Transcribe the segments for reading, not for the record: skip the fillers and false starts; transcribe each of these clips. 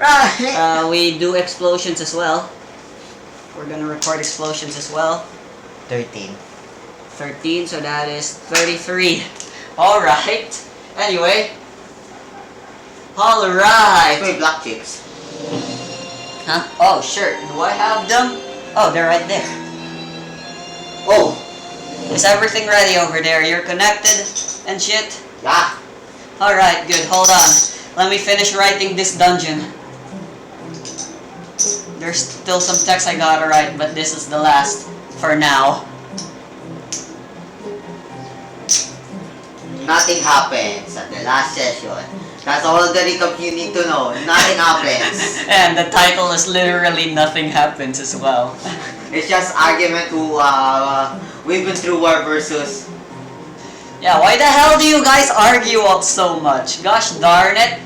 Alright! We do explosions as well. We're gonna record explosions as well. 13. 13, so that is 33. Alright. Anyway. Alright. Wait, black chips. Huh? Oh, sure. Do I have them? Oh, they're right there. Oh! Is everything ready over there? You're connected and shit? Yeah. Alright, good. Hold on. Let me finish writing this dungeon. There's still some text I gotta write, but this is the last for now. Nothing happens at the last session. That's all the recap you need to know. Nothing happens. And the title is literally Nothing Happens as well. It's just argument who we've been through war versus. Yeah, why the hell do you guys argue up so much? Gosh darn it.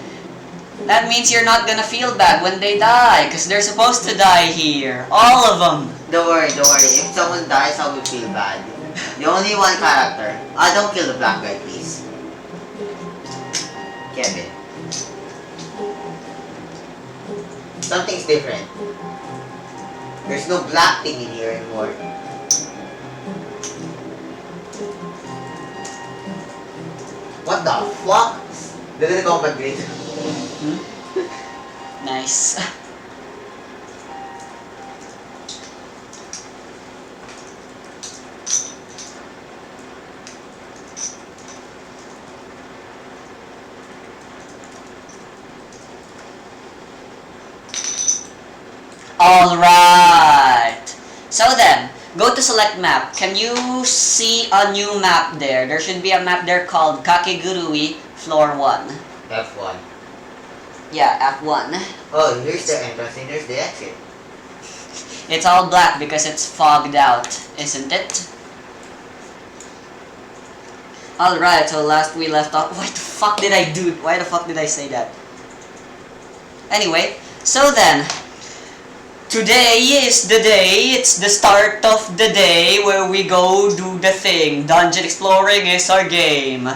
That means you're not gonna feel bad when they die, because they're supposed to die here. All of them. Don't worry. If someone dies, I will feel bad. The only one character. Don't kill the black guy, please. Kevin. Something's different. There's no black thing in here anymore. What the fuck? Look at the combat grid. Nice. Alright. So then, go to select map. Can you see a new map there? There should be a map there called Kakegurui, floor 1. F1. Yeah, F1. Oh, here's the entrance and here's the exit. It's all black because it's fogged out, isn't it? Alright, so last we left off. Why the fuck did I do? Why the fuck did I say that? Anyway, so then, today is the day, it's the start of the day where we go do the thing. Dungeon exploring is our game.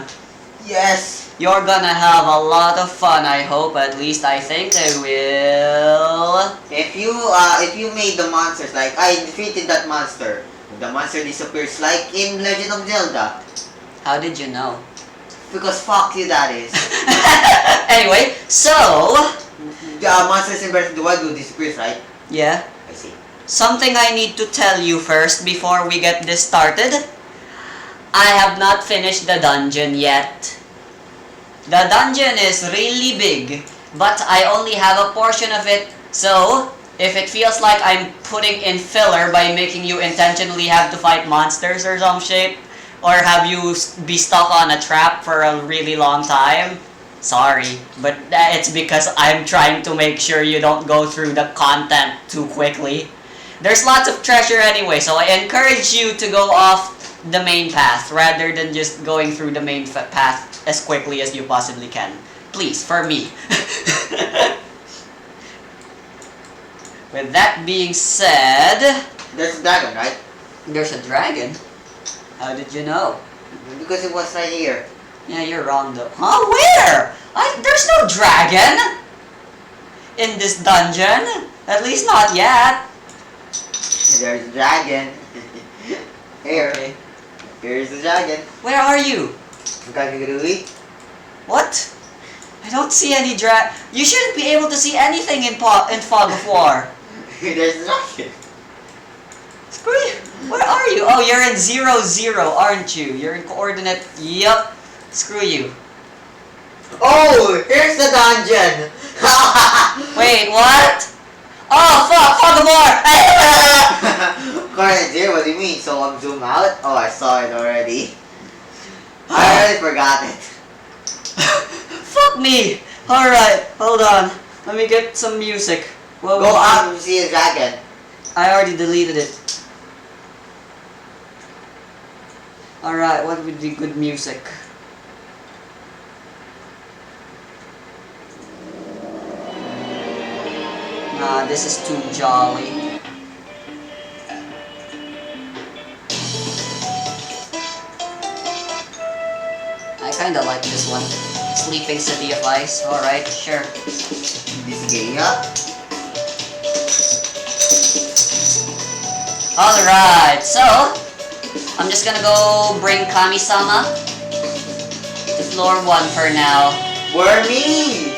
Yes! You're gonna have a lot of fun, I hope. At least I think I will. If you made the monsters, like I defeated that monster, the monster disappears like in Legend of Zelda. How did you know? Because fuck you, that is. Anyway, so The monsters in Breath of the Wild will disappear, right? yeah. I see. Something I need to tell you first before we get this started. I have not finished the dungeon yet. The dungeon is really big, but I only have a portion of it, so if it feels like I'm putting in filler by making you intentionally have to fight monsters or some shit, or have you be stuck on a trap for a really long time, sorry, but it's because I'm trying to make sure you don't go through the content too quickly. There's lots of treasure anyway, so I encourage you to go off the main path rather than just going through the main path as quickly as you possibly can. Please, for me. With that being said, There's a dragon, right? there's a dragon. How did you know? Because it was right here. Yeah, you're wrong though. Huh? Where? There's no dragon in this dungeon. At least not yet. There's a dragon. Here. Okay. Here's the dragon. Where are you? Kakegurui. What? I don't see any You shouldn't be able to see anything in Fog of War. There's the dragon. Screw you. Where are you? Oh, you're in 0, 0, aren't you? You're in coordinate. Yup. Screw you. Oh, here's the dungeon. Wait, what? Oh, fuck! Fog of War! Coordinate 0, what do you mean? So I'm zoom out? Oh, I saw it already. I already forgot it. Fuck me! Alright, hold on. Let me get some music. What Go out and see a dragon. I already deleted it. Alright, what would be good music? Nah, this is too jolly. I kinda like this one. Sleeping City of Ice. Alright, sure. This Gaia. Alright, so I'm just gonna go bring Kami-sama to floor 1 for now. Wormy!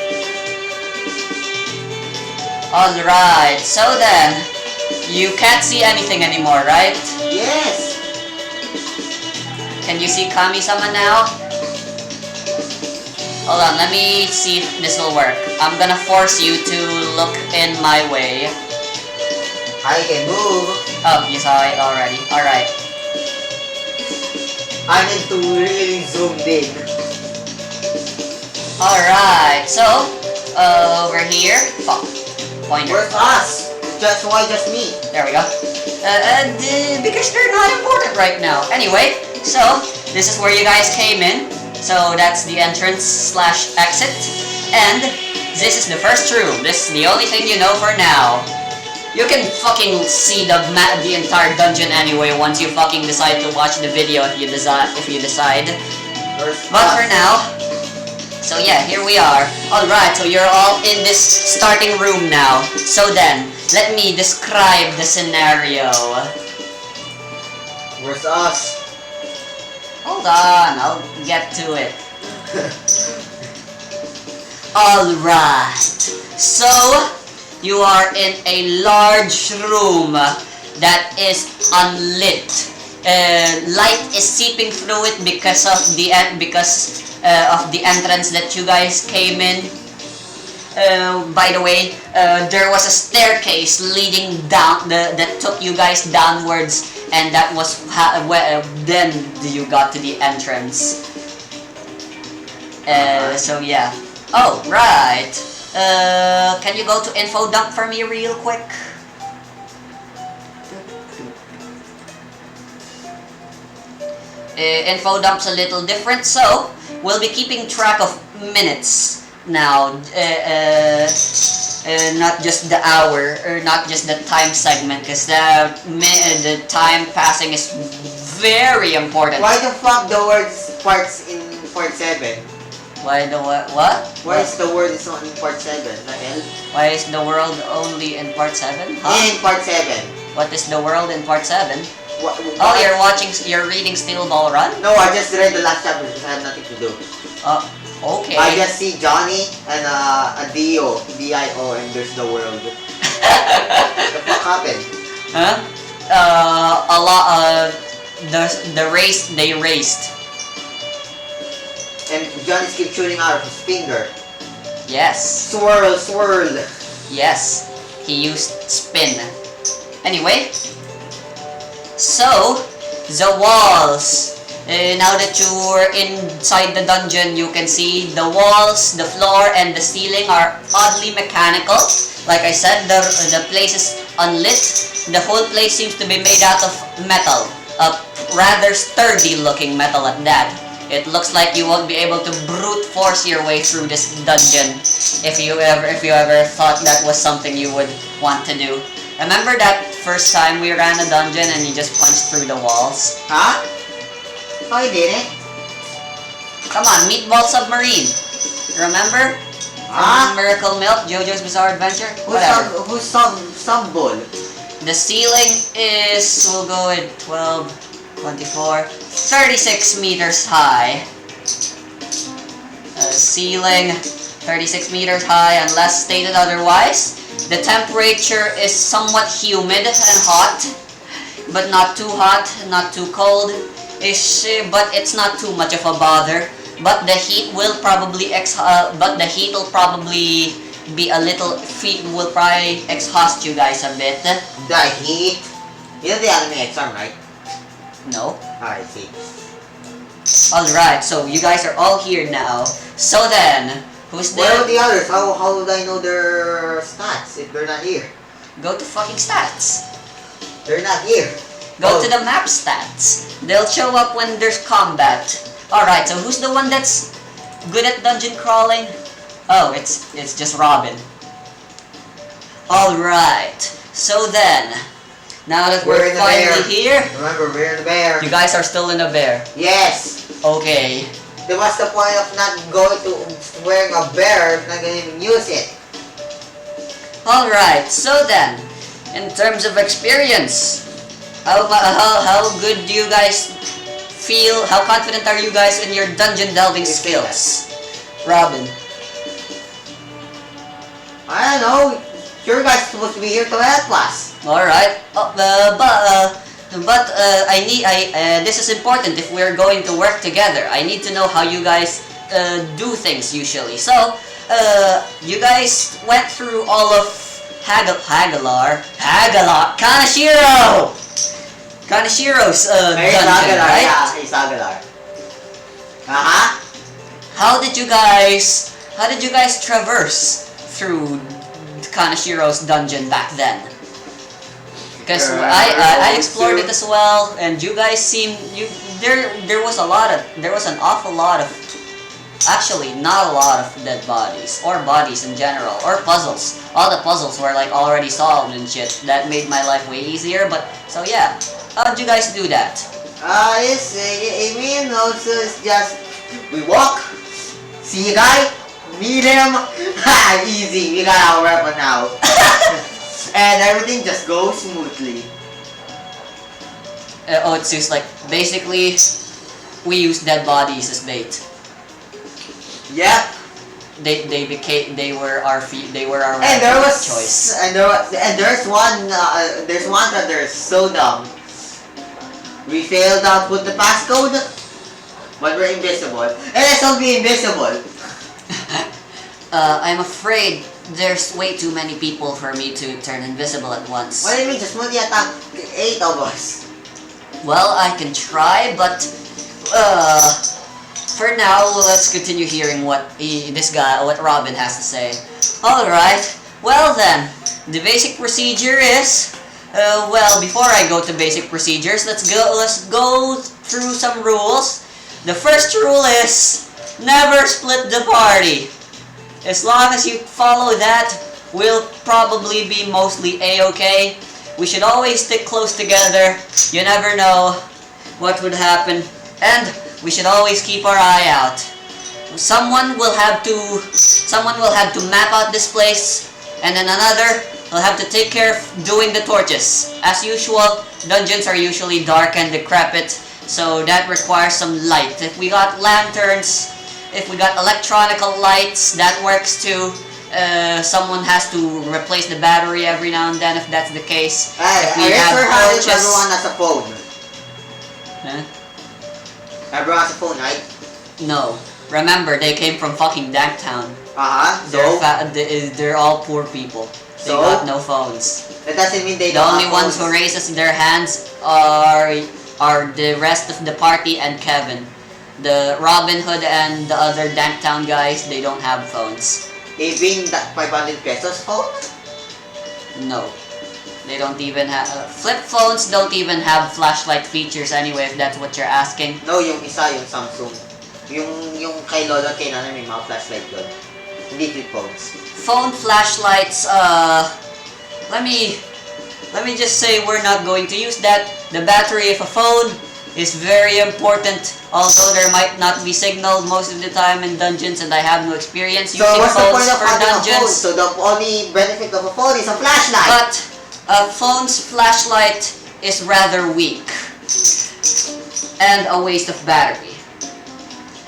Alright, so then, you can't see anything anymore, right? Yes! Can you see Kami-sama now? Hold on, let me see if this will work. I'm gonna force you to look in my way. I can move. Oh, you saw it already. Alright. I need to really zoom in. Alright, so, over here. Fuck. Pointer. Where's us? Why just me? There we go. Because they're not important right now. Anyway, so, this is where you guys came in. So, that's the entrance slash exit. And, this is the first room. This is the only thing you know for now. You can fucking see the entire dungeon anyway once you fucking decide to watch the video if you decide. But for now, so yeah, here we are. Alright, so you're all in this starting room now. So then, let me describe the scenario. Where's us? Hold on, I'll get to it. Alright, so you are in a large room that is unlit. Light is seeping through it because of the entrance that you guys came in. By the way, there was a staircase leading down that took you guys downwards, and that was then you got to the entrance. So yeah. Oh right. Can you go to info dump for me real quick? Info dump's a little different, so we'll be keeping track of minutes now, not just the hour, or not just the time segment, because the time passing is very important. Why the fuck the words parts in part 7? Why the what? Why is the word is not in part 7? The hell? Why is the world only in part 7? Huh? In part 7. What is the world in part 7? What? Oh, you're reading Steel Ball Run? No, I just read the last chapter because I had nothing to do. Okay. I just see Johnny and a D-I-O, and there's the world. What the fuck happened? Huh? They raced. And Johnny's keep shooting out of his finger. Yes. Swirl, swirl. Yes. He used spin. Anyway. So, the walls. Now that you're inside the dungeon, you can see the walls, the floor, and the ceiling are oddly mechanical. Like I said, the place is unlit. The whole place seems to be made out of metal. A rather sturdy looking metal at that. It looks like you won't be able to brute force your way through this dungeon if you ever thought that was something you would want to do. Remember that first time we ran a dungeon and you just punched through the walls? Huh? Oh, I didn't. Come on, Meatball Submarine. Remember? Huh? Miracle Milk, JoJo's Bizarre Adventure? Whatever. Who's some bull? The ceiling is, we'll go with 12, 24, 36 meters high. Ceiling, 36 meters high unless stated otherwise. The temperature is somewhat humid and hot, but not too hot, not too cold. But it's not too much of a bother. But the heat will probably be a little. Will probably exhaust you guys a bit. The heat? You know the anime exam, right? No. I see. Alright, so you guys are all here now. So then, who's Where are the... the others? How would I know their stats if they're not here? Go to fucking stats. They're not here. Go to the map stats. They'll show up when there's combat. Alright, so who's the one that's good at dungeon crawling? Oh, it's just Robin. Alright, so then, now that we're finally here... Remember, we're in the bear. You guys are still in the bear. Yes. Okay. what's the point of not going to wearing a bear if not gonna even use it? Alright, so then, in terms of experience, how good do you guys feel? How confident are you guys in your dungeon delving skills? Robin. I don't know. You guys are supposed to be here to help us. Alright, this is important if we're going to work together. I need to know how you guys do things usually. So, you guys went through all of Kanashiro's dungeon, right? Yeah, he's Hagalar. Uh-huh. How did you guys traverse through Kanashiro's dungeon back then? Because I explored it as well, and you guys there was an awful lot of, actually not a lot of dead bodies, or bodies in general, or puzzles. All the puzzles were like already solved and shit. That made my life way easier, but, so yeah. How'd you guys do that? Me and also it's just, we walk, see a guy, meet him, easy, we got our weapon now. And everything just goes smoothly. It's just like, basically, we used dead bodies as bait. Yep. They were our weapon And there was choice. there's one that they're so dumb. We failed out with the passcode, but we're invisible. And let's not be invisible. I'm afraid there's way too many people for me to turn invisible at once. What do you mean? Just multi-attack 8 of us. Well, I can try, but for now, let's continue hearing what Robin has to say. Alright, well then, the basic procedure is, well, before I go to basic procedures, let's go through some rules. The first rule is, never split the party. As long as you follow that, we'll probably be mostly A-okay. We should always stick close together. You never know what would happen. And we should always keep our eye out. Someone will have to map out this place, and then another will have to take care of doing the torches. As usual, dungeons are usually dark and decrepit, so that requires some light. If we got lanterns, if we got electronical lights, that works too. Someone has to replace the battery every now and then if that's the case. If we have torches, everyone has a phone. Huh? Everyone has a phone, right? No. Remember, they came from fucking Danktown. So? They're all poor people. They So? got no phones. That doesn't mean they The don't only have ones phones. who raises their hands are the rest of the party and Kevin. The Robin Hood and the other Danktown guys, they don't have phones. Even that 500 pesos phone? No. They don't even have... flip phones don't even have flashlight features anyway, if that's what you're asking. No, yung isa, yung Samsung. Yung kay Lolo kay Nanay may mga flashlight doon. Hindi flip phones. Phone flashlights, let me just say we're not going to use that. The battery of a phone is very important, although there might not be signal most of the time in dungeons, and I have no experience using So what's the phones point of for having a phone? dungeons. So the only benefit of a phone is a flashlight. But a phone's flashlight is rather weak and a waste of battery.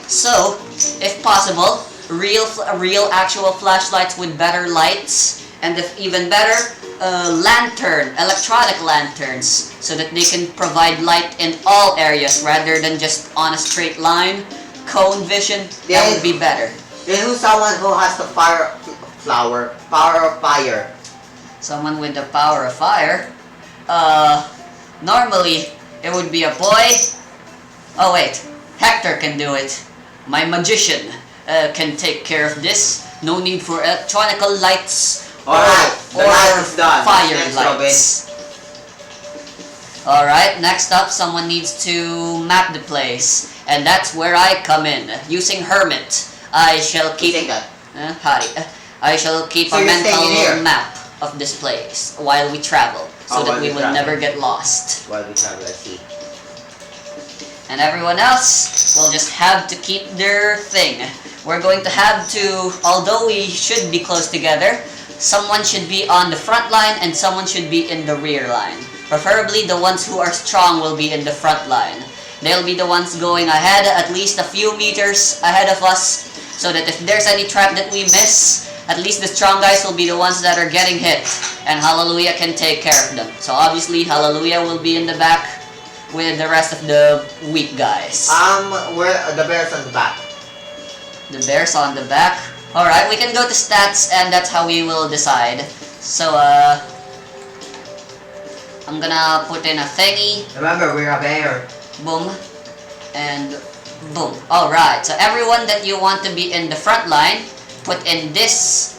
So, if possible, real actual flashlights with better lights, and if even better, electronic lanterns, so that they can provide light in all areas rather than just on a straight line. Cone vision, that would be better. Then who's someone who has the power of fire? Someone with the power of fire? Normally, it would be a boy. Oh wait, Hector can do it. My magician can take care of this. No need for electronical lights. Alright, the light is done. Fire Next, lights. Alright, next up, someone needs to map the place. And that's where I come in. Using Hermit, I shall keep... Take that. I shall keep So a you're staying mental here? map of this place while we travel, so that while we we will travel. never get lost. While we travel, I see. And everyone else will just have to keep their thing. We're going to have to, although we should be close together, someone should be on the front line and someone should be in the rear line. Preferably the ones who are strong will be in the front line. They'll be the ones going ahead, at least a few meters ahead of us, so that if there's any trap that we miss, at least the strong guys will be the ones that are getting hit, and Hallelujah can take care of them. So obviously Hallelujah will be in the back with the rest of the weak guys. Where the bear's on the back. The bear's on the back. Alright, we can go to stats and that's how we will decide. So I'm gonna put in a thingy. Remember, we're a bear. Boom. And boom. Alright, so everyone that you want to be in the front line, put in this.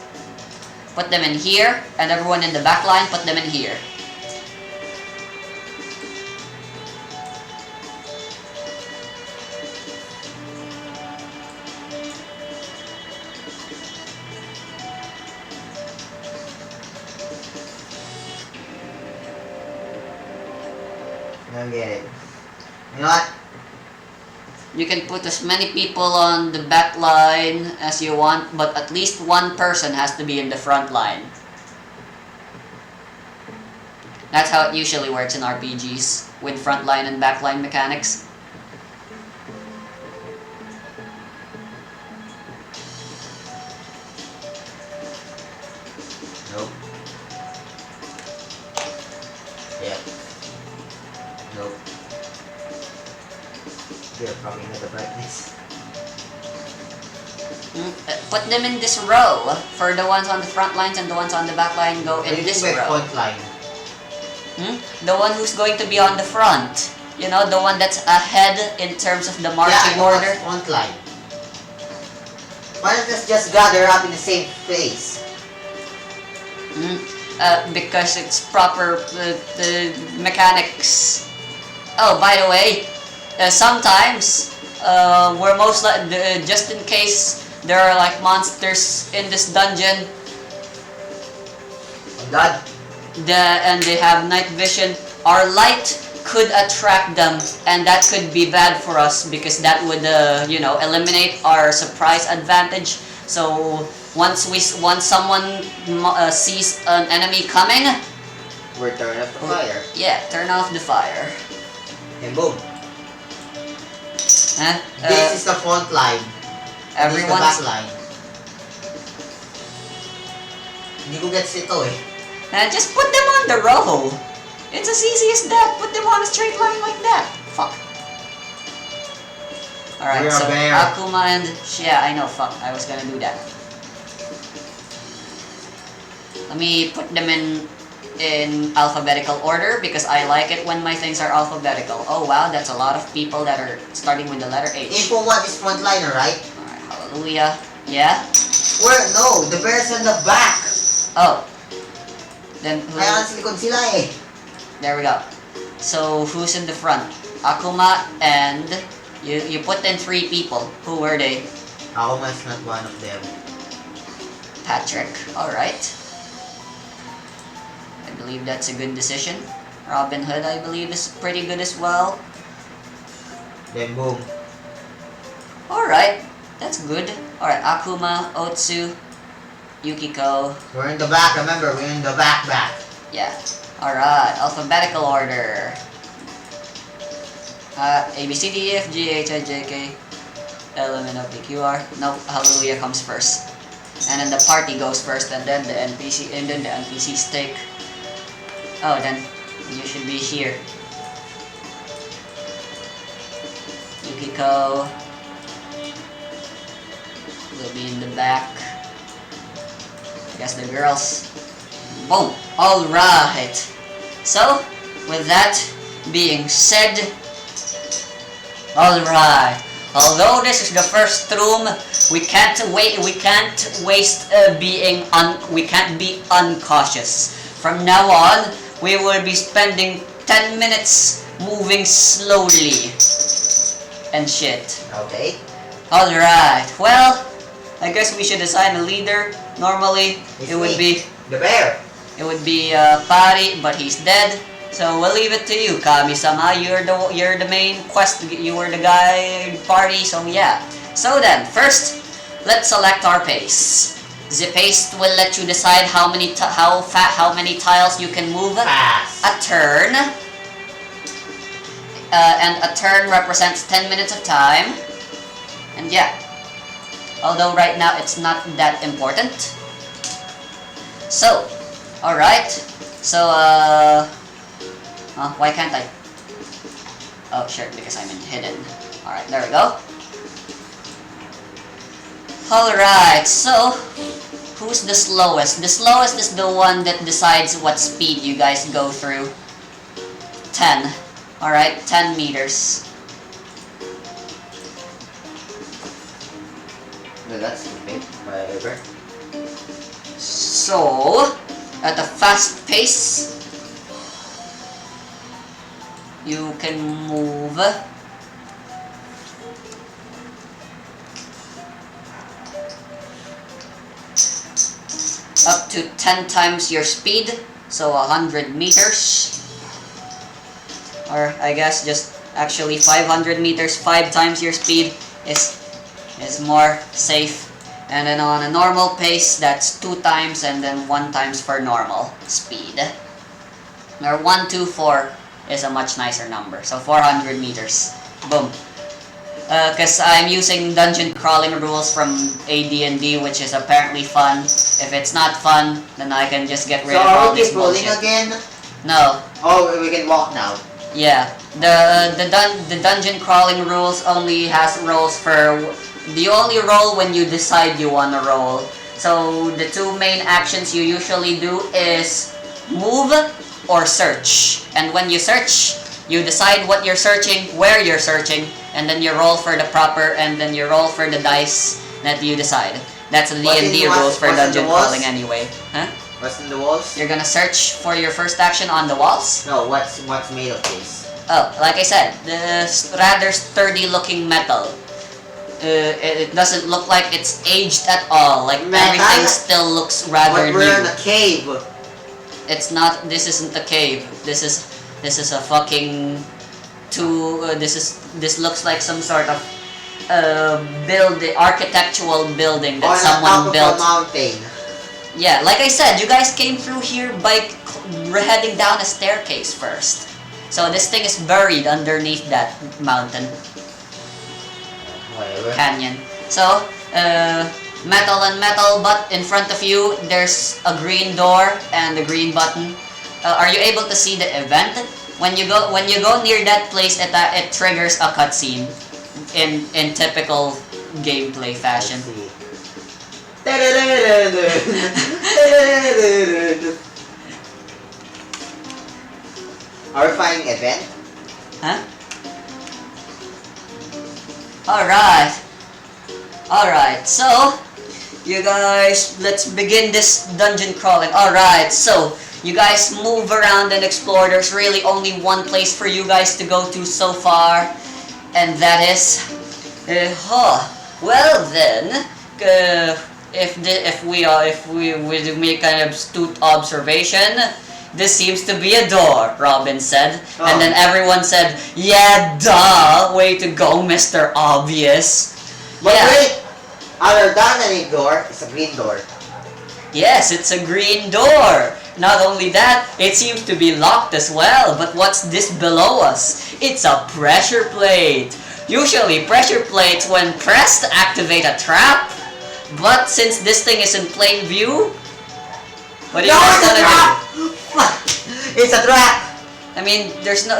Put them in here. And everyone in the back line, put them in here. I don't get it. You know what? You can put as many people on the back line as you want, but at least one person has to be in the front line. That's how it usually works in RPGs, with front line and back line mechanics. Nope. Yeah. Nope. Here, probably not the brightness. Put them in this row. For the ones on the front lines and the ones on the back line, go in this row. Front line. The one who's going to be on the front. You know, the one that's ahead in terms of the marching order. Front line. Why don't they just gather up in the same place? Because it's proper, the mechanics. Oh, by the way, sometimes, we're most just in case there are like monsters in this dungeon. Oh God. And they have night vision, our light could attract them, and that could be bad for us because that would, you know, eliminate our surprise advantage. So once someone sees an enemy coming, we're turning off the fire. Yeah, turn off the fire. And boom. This is the front line. Everyone's this is the back line. Hindi ko gets ito eh. Just put them on the row. It's as easy as that. Put them on a straight line like that. Fuck. Alright, so Akuma and... Yeah, I know, fuck. I was gonna do that. Let me put them in alphabetical order because I like it when my things are alphabetical. Oh wow, that's a lot of people that are starting with the letter H. Info 1 is frontliner, right? Alright, hallelujah. Yeah? Where? No, the bear's in the back. Oh. Then who? Kaya kasi likod sila eh. There we go. So who's in the front? Akuma and you put in 3 people. Who were they? Akuma is not one of them. Patrick. Alright. I believe that's a good decision. Robin Hood, I believe, is pretty good as well. Then boom. Alright. That's good. Alright, Akuma, Otsu, Yukiko. We're in the back, remember, we're in the back. Yeah. Alright, alphabetical order. A, B, C, D, E, F, G, H, I, J, K, L, M, N, O, P, Q, R. No, Hallelujah comes first. And then the party goes first, and then the NPC, and then the NPCs take. Oh, then you should be here. Yukiko will be in the back. I guess the girls. Boom! Alright! So, with that being said, alright. Although this is the first room, we can't waste we can't be uncautious. From now on, we will be spending 10 minutes moving slowly and shit. Okay. Alright, well, I guess we should assign a leader. Normally, it would be the bear. It would be Pari, but he's dead. So we'll leave it to you, Kami-sama. You're the main quest. You were the guy party. So yeah. So then, first, let's select our pace. The pace will let you decide how many tiles you can move Fast. a turn. And a turn represents 10 minutes of time. And yeah. Although right now it's not that important. So, alright. So, why can't I? Oh, sure, because I'm in hidden. Alright, there we go. Alright, so, who's the slowest? The slowest is the one that decides what speed you guys go through. 10. Alright, 10 meters. No, that's stupid. Whatever. So, at a fast pace, you can move up to 10 times your speed, so 100 meters. Or I guess just actually 500 meters, 5 times your speed is more safe. And then on a normal pace, that's 2 times and then 1 times for normal speed. Or 1, 2, 4 is a much nicer number. So 400 meters. Boom. Because I'm using dungeon crawling rules from AD&D, which is apparently fun. If it's not fun, then I can just get rid of all this bullshit. So are we keep rolling again? No. Oh, we can walk now. Yeah. The dungeon crawling rules only has rolls for... You only roll when you decide you want to roll. So the 2 main actions you usually do is move or search. And when you search, you decide what you're searching, where you're searching, and then you roll for the proper, and then you roll for the dice that you decide. That's the D&D rules for dungeon crawling anyway. Huh? What's in the walls? You're gonna search for your first action on the walls? No, what's made of this? Oh, like I said, the rather sturdy looking metal. It doesn't look like it's aged at all. Like Metal? everything still looks rather But we're in new. a cave. It's not. This isn't a cave. This is a fucking. This looks like some sort of architectural building that someone built. On top of a mountain. Yeah, like I said, you guys came through here by heading down a staircase first. So this thing is buried underneath that mountain. Whatever. Canyon. So, metal and metal, but in front of you, there's a green door and a green button. Are you able to see the event? When you go near that place, it triggers a cutscene in typical gameplay fashion. Horrifying event? Huh? Alright, so you guys, let's begin this dungeon crawling. Alright, so you guys move around and explore. There's really only one place for you guys to go to so far, and that is well then, if we make an astute observation, this seems to be a door, Robin said. Oh. And then everyone said, yeah, duh, way to go, Mr. Obvious. But yeah. wait, other than a door, it's a green door. Yes, it's a green door. Not only that, it seems to be locked as well. But what's this below us? It's a pressure plate. Usually, pressure plates, when pressed, activate a trap. But since this thing is in plain view, what are you guys gonna do? It's a trap! I mean, there's no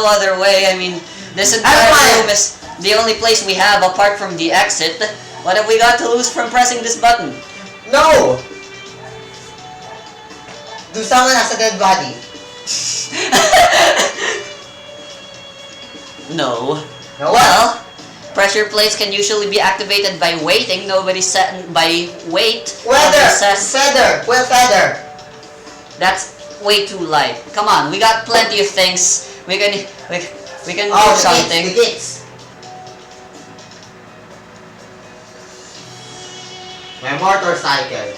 other way. I mean, this entire room is the only place we have apart from the exit. What have we got to lose from pressing this button? No! Do someone has a dead body? No. No. Well, pressure plates can usually be activated by waiting. Nobody said by wait. Feather! Well, feather! That's way too light. Come on, we got plenty of things. We can do something. The gates. My motorcycle.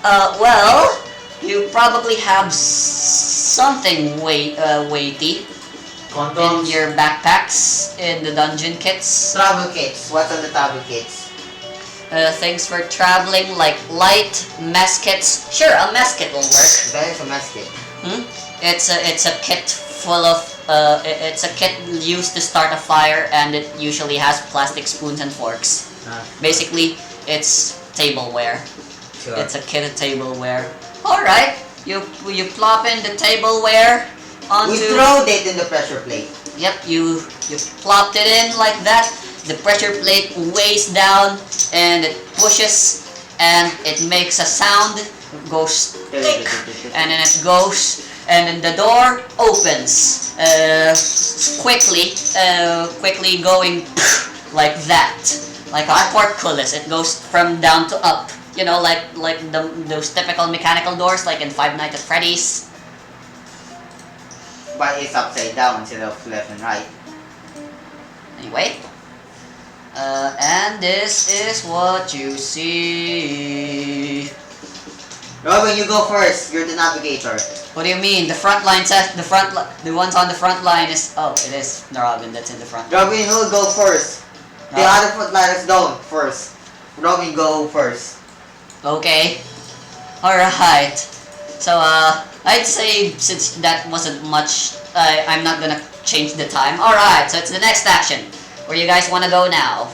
Well, You probably have something weighty in Condoms. your backpacks, in the dungeon kits. Travel kits. What's on the travel kits? Things for traveling like light, mess kits. Sure, a mess kit will work. That is a mess kit. It's a kit full of it's a kit used to start a fire, and it usually has plastic spoons and forks. Basically, it's tableware. Sure. It's a kit of tableware. All right, you plop in the tableware onto. We throw it in the pressure plate. Yep, you plopped it in like that. The pressure plate weighs down and it pushes and it makes a sound. It goes tick, and then it goes, and then the door opens quickly going like that, like a portcullis. It goes from down to up. You know, like those typical mechanical doors, like in Five Nights at Freddy's. But it's upside down instead of left and right. Anyway, and this is what you see. Robin, you go first. You're the navigator. What do you mean? The front line says the ones on the front line is it is Robin that's in the front. Robin will go first. The other footliners don't first. Robin, go first. Okay. Alright. So, I'd say since that wasn't much, I'm not gonna change the time. Alright, so it's the next action. Where you guys wanna go now?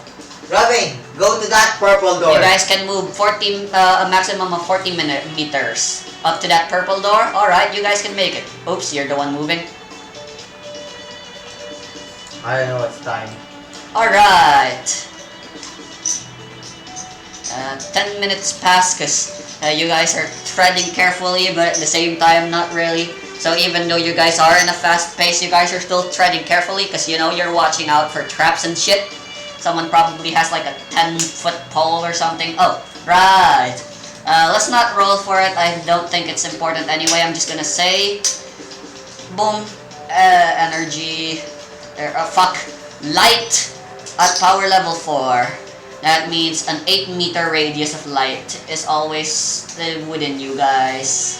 Robin, go to that purple door. You guys can move a maximum of 40 meters up to that purple door. Alright, you guys can make it. Oops, you're the one moving. I don't know what's time. Alright. 10 minutes pass because you guys are treading carefully, but at the same time not really. So even though you guys are in a fast pace, you guys are still treading carefully because you know you're watching out for traps and shit. Someone probably has like a 10-foot pole or something. Oh, right. Let's not roll for it. I don't think it's important anyway. I'm just gonna say, boom, energy, fuck, light at power level 4. That means an 8-meter radius of light is always within you guys.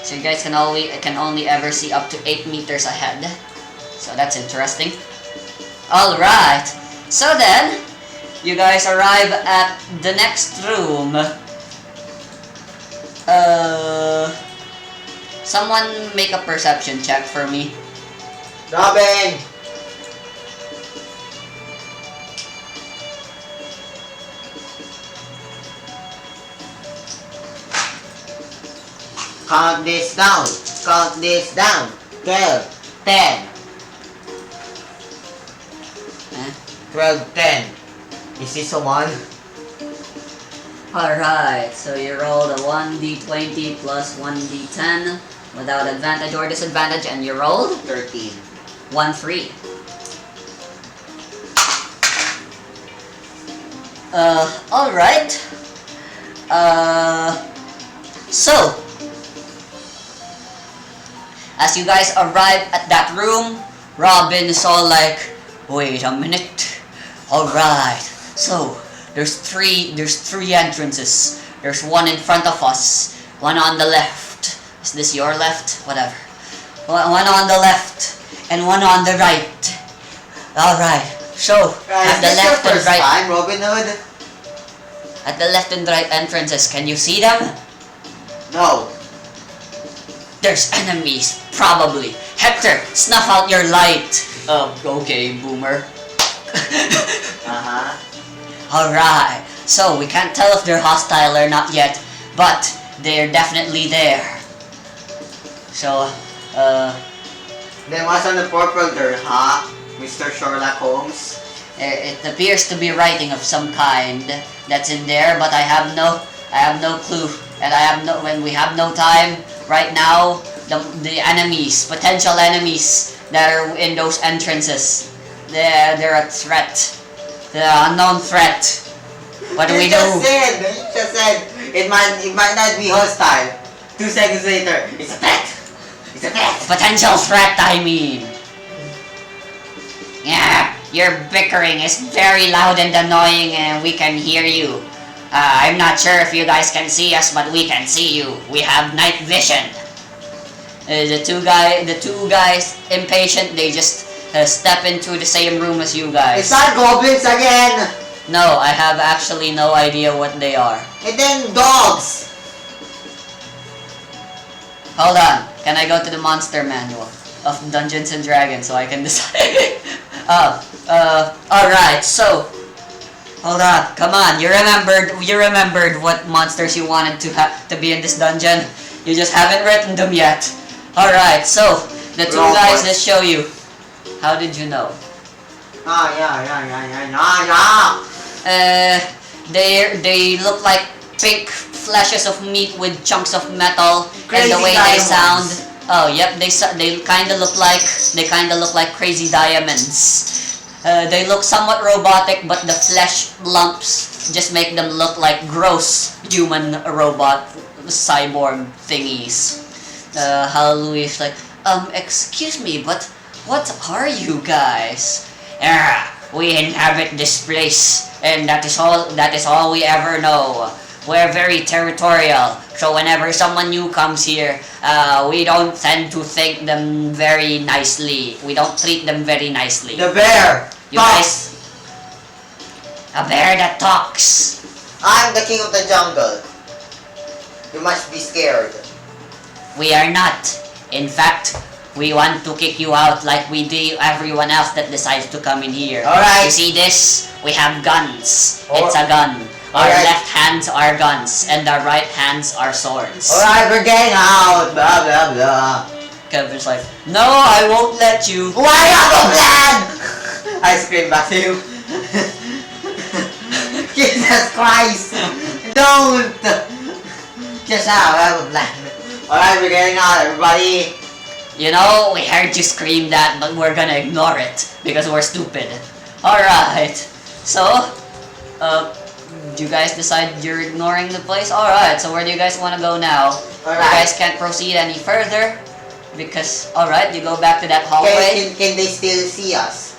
So you guys can only ever see up to 8 meters ahead. So that's interesting. Alright. So then, you guys arrive at the next room. Someone make a perception check for me. Robin! Count this down. Count this down. 12, 10. 12, 10. Is this a 1? Alright, so you rolled a 1d20 plus 1d10 without advantage or disadvantage, and you rolled 13. 1-3. Alright. So, as you guys arrive at that room, Robin is all like, wait a minute. Alright, so there's three entrances. There's one in front of us, one on the left. Is this your left? Whatever. One on the left and one on the right. Alright, so at the left and right. Time, Robin Hood? At the left and right entrances, can you see them? No. There's enemies, probably. Hector, snuff out your light. Okay, boomer. Alright, so we can't tell if they're hostile or not yet, but they're definitely there. So, Then what's on the purple door, huh? Mr. Sherlock Holmes? it appears to be writing of some kind that's in there, but I have no clue, and when we have no time right now. The enemies, potential enemies that are in those entrances, they're a threat. They're an unknown threat. What do we do? You just said it might not be hostile. 2 seconds later, it's a threat. It's a threat. Potential threat, I mean. Yeah, your bickering is very loud and annoying, and we can hear you. I'm not sure if you guys can see us, but we can see you. We have night vision. The two guys, impatient. They just step into the same room as you guys. It's not goblins again! No, I have actually no idea what they are. And then dogs! Hold on. Can I go to the monster manual of Dungeons and Dragons so I can decide? Alright, so hold on, come on. You remembered what monsters you wanted to be in this dungeon. You just haven't written them yet. Alright, so the two guys that show you. How did you know? They look like pink flashes of meat with chunks of metal, Crazy and the way diamonds. they sound. Oh, yep, they kind of look like crazy diamonds. They look somewhat robotic, but the flesh lumps just make them look like gross human robot cyborg thingies. Hallelujah's like, excuse me, but what are you guys? We inhabit this place, and that is all we ever know. We're very territorial, so whenever someone new comes here, we don't tend to thank them very nicely. We don't treat them very nicely. The bear! You guys, a bear that talks. I'm the king of the jungle. You must be scared. We are not. In fact, we want to kick you out like we do everyone else that decides to come in here. Alright. You see this? We have guns. Oh. It's a gun. Our Alright. left hands are guns, and our right hands are swords. Alright, we're getting out! Blah blah blah. Kevin's like, no, I won't let you. Why not the plan? I scream back to you. Jesus Christ! Don't! Just now, I have a plan. Alright, we're getting out, everybody. You know, we heard you scream that, but we're gonna ignore it because we're stupid. Alright. So, do you guys decide you're ignoring the place? Alright, so where do you guys want to go now? You guys can't proceed any further because, alright, you go back to that hallway. Can they still see us?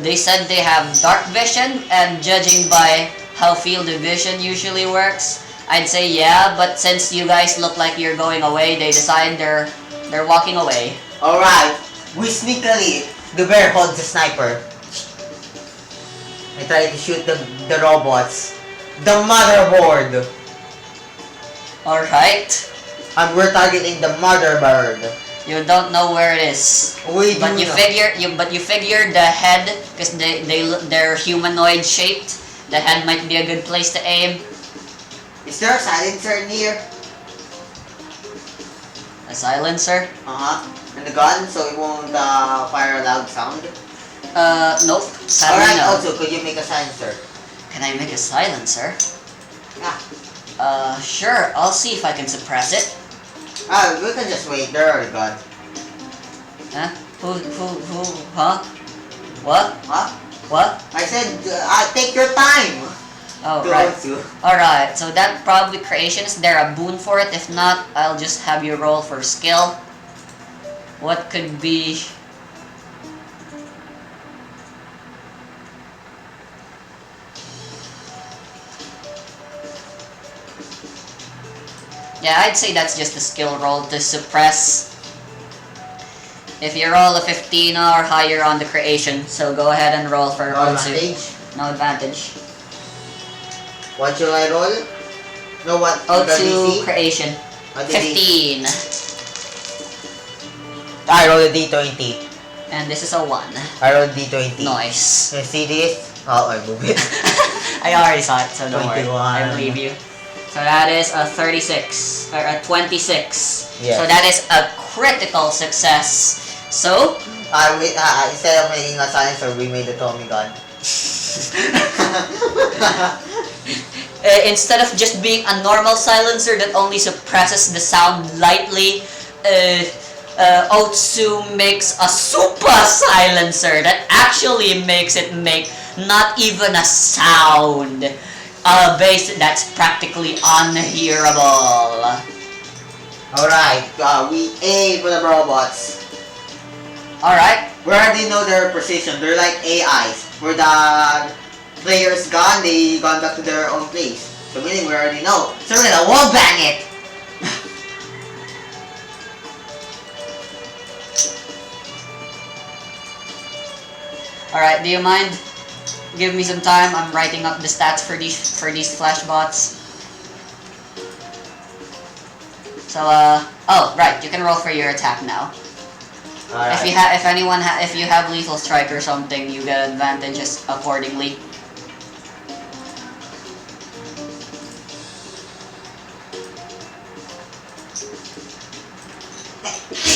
They said they have dark vision, and judging by how field of vision usually works, I'd say yeah, but since you guys look like you're going away, they decide they're walking away. Alright, we sneakily, the bear holds the sniper. I try to shoot the robots. The motherboard! Alright. And we're targeting the motherboard. You don't know where it is. We But do you know. figure the head, because they're humanoid shaped. The head might be a good place to aim. Is there a silencer near? A silencer? And the gun, so it won't fire a loud sound? Nope. Sadly Alright, no. also, could you make a silencer? Can I make a silencer? Yeah. Sure. I'll see if I can suppress it. We can just wait, they're already gone. Huh? Huh? What? Huh? What? I said, take your time! Oh, Go right. to. Alright, so that probably creation. Is there a boon for it? If not, I'll just have you roll for skill. What could be... Yeah, I'd say that's just a skill roll to suppress. If you roll a 15 or higher on the creation, so go ahead and roll for No Otsu. advantage? No advantage. What should I roll? No, what? Otsu creation. What did he- 15. I rolled a d20. And this is a 1. I rolled d20. Nice. You see this? Oh, I move it. I already saw it, so don't worry. 21. I believe you. So that is a 36, or a 26. Yes. So that is a critical success. So, Instead of making a silencer, we made a Tommy gun. instead of just being a normal silencer that only suppresses the sound lightly, Otsu makes a super silencer that actually makes it make not even a sound. A bass that's practically unhearable. Alright, we aim for the robots. Alright. We already know their position. They're like AIs. We're the players gone, they gone back to their own place. So meaning we already know. So we're gonna wall bang it! Alright, do you mind? Give me some time. I'm writing up the stats for these flash bots. So oh right, you can roll for your attack now. Alright. If you have lethal strike or something, you get advantages accordingly.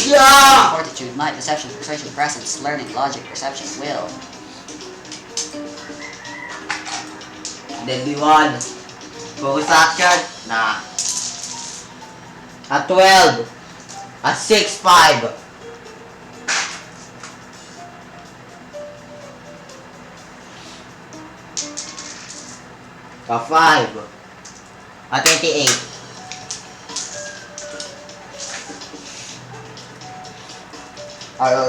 Yeah! Fortitude, might, deception, persuasion, presence, learning, logic, perception, will. Deadly one. Focus action? Nah. A 12. A 6-5. A 5. A 28.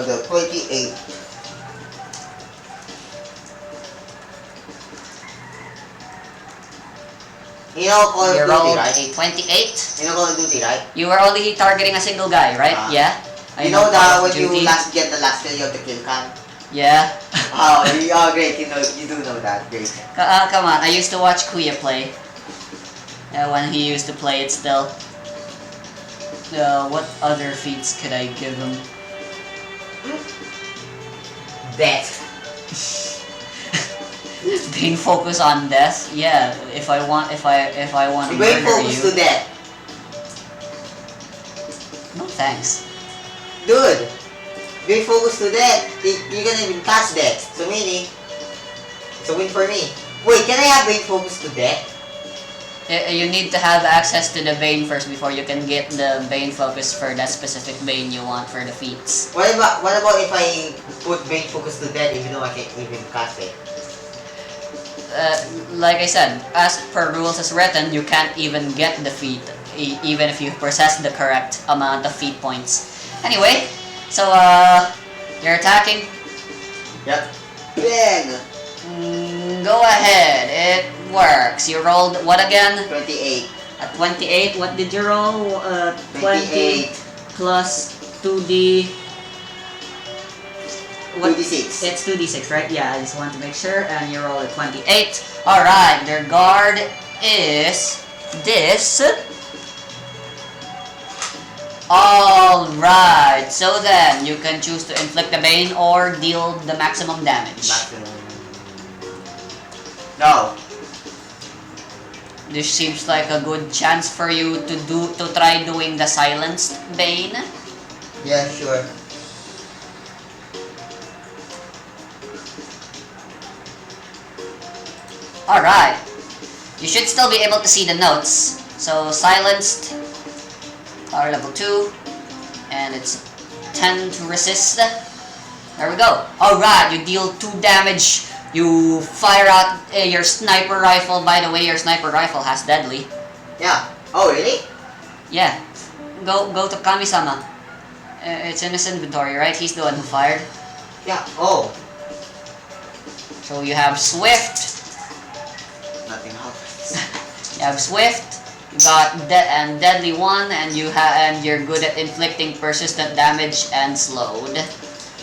The 28. You know Call of You Duty, rolled right? a 28. You know Call of Duty, right? You were only targeting a single guy, right? Yeah. You know Call that of when you Duty. get the last kill, you have the kill cam? Yeah. Oh, great. You do know that. Great. Come on, I used to watch Kuya play. When he used to play it still. What other feats could I give him? Death. Being focused on death? Yeah, if I want to Brain murder focus you. to death. No thanks. Dude. Brain focus to death. You're gonna even catch death. So meaning, it's a win for me. Wait, can I have brain focus to death? You need to have access to the Bane first before you can get the Bane focus for that specific Bane you want for the feats. What about if I put brain focus to death even though I can't even cast it? Like I said, as per rules as written, you can't even get the feat, even if you possess the correct amount of feat points. Anyway, so you're attacking. Yep. Bang! Go ahead, it works. You rolled what again? 28. At 28, what did you roll? 20 28. plus 2d. What? 2d6. It's 2d6, right? Yeah, I just want to make sure. And you roll a 28. Alright, their guard is this. Alright, so then you can choose to inflict the Bane or deal the maximum damage. No. This seems like a good chance for you to try doing the silenced Bane. Yeah, sure. Alright. You should still be able to see the notes. So silenced, power level 2, and it's 10 to resist. There we go. Alright, you deal 2 damage. You fire out your sniper rifle. By the way, your sniper rifle has deadly. Yeah. Oh, really? Yeah. Go to Kami-sama. It's in his inventory, right? He's the one who fired. Yeah. Oh. So you have Swift. Nothing happens. You have Swift. You got Deadly 1, and you're good at inflicting persistent damage and slowed.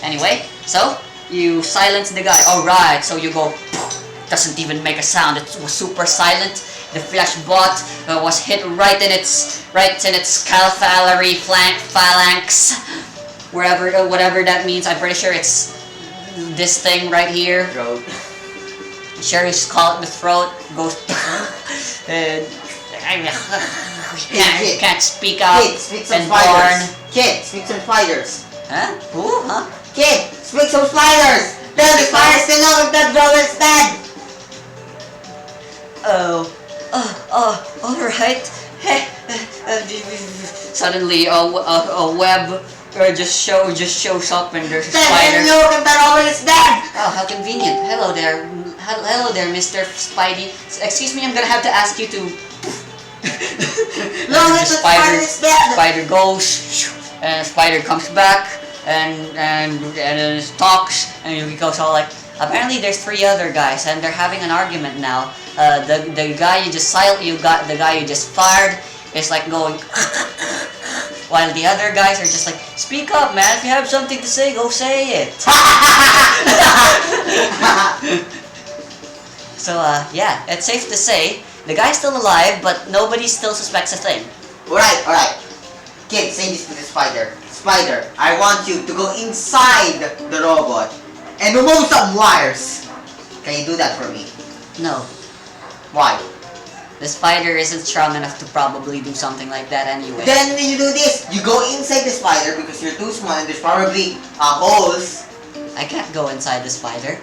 Anyway, so you silence the guy. Alright, so you go. Doesn't even make a sound. It was super silent. The flesh bot was hit right in its scapulary phalanx, whatever that means. I'm pretty sure it's this thing right here. Throat. Sure, you call it the throat. Goes. Can't speak out. Kid, speak some and spiders. born. Kid, speak some spiders. Huh? Who? Huh? Kid, speak some spiders. Tell the spiders to know if that girl is dead. Alright. Suddenly, a web just shows up and there's a Tell spider. him look if that woman is dead. Oh, how convenient. Hello there. Hello there, Mr. Spidey. Excuse me, I'm gonna have to ask you to... Look if the spider is dead. Spider goes, and spider comes back, and talks, and he goes all like, Apparently, there's 3 other guys, and they're having an argument now. The guy you just fired is like going, while the other guys are just like, speak up, man. If you have something to say, go say it. So yeah, it's safe to say the guy's still alive, but nobody still suspects a thing. Alright. Kid, say this to the spider. Spider, I want you to go inside the robot and remove some wires. Can you do that for me? No, Why? the spider isn't strong enough to probably do something like that anyway. Then you do this. You go inside the spider because you're too small and there's probably holes. I can't go inside the spider.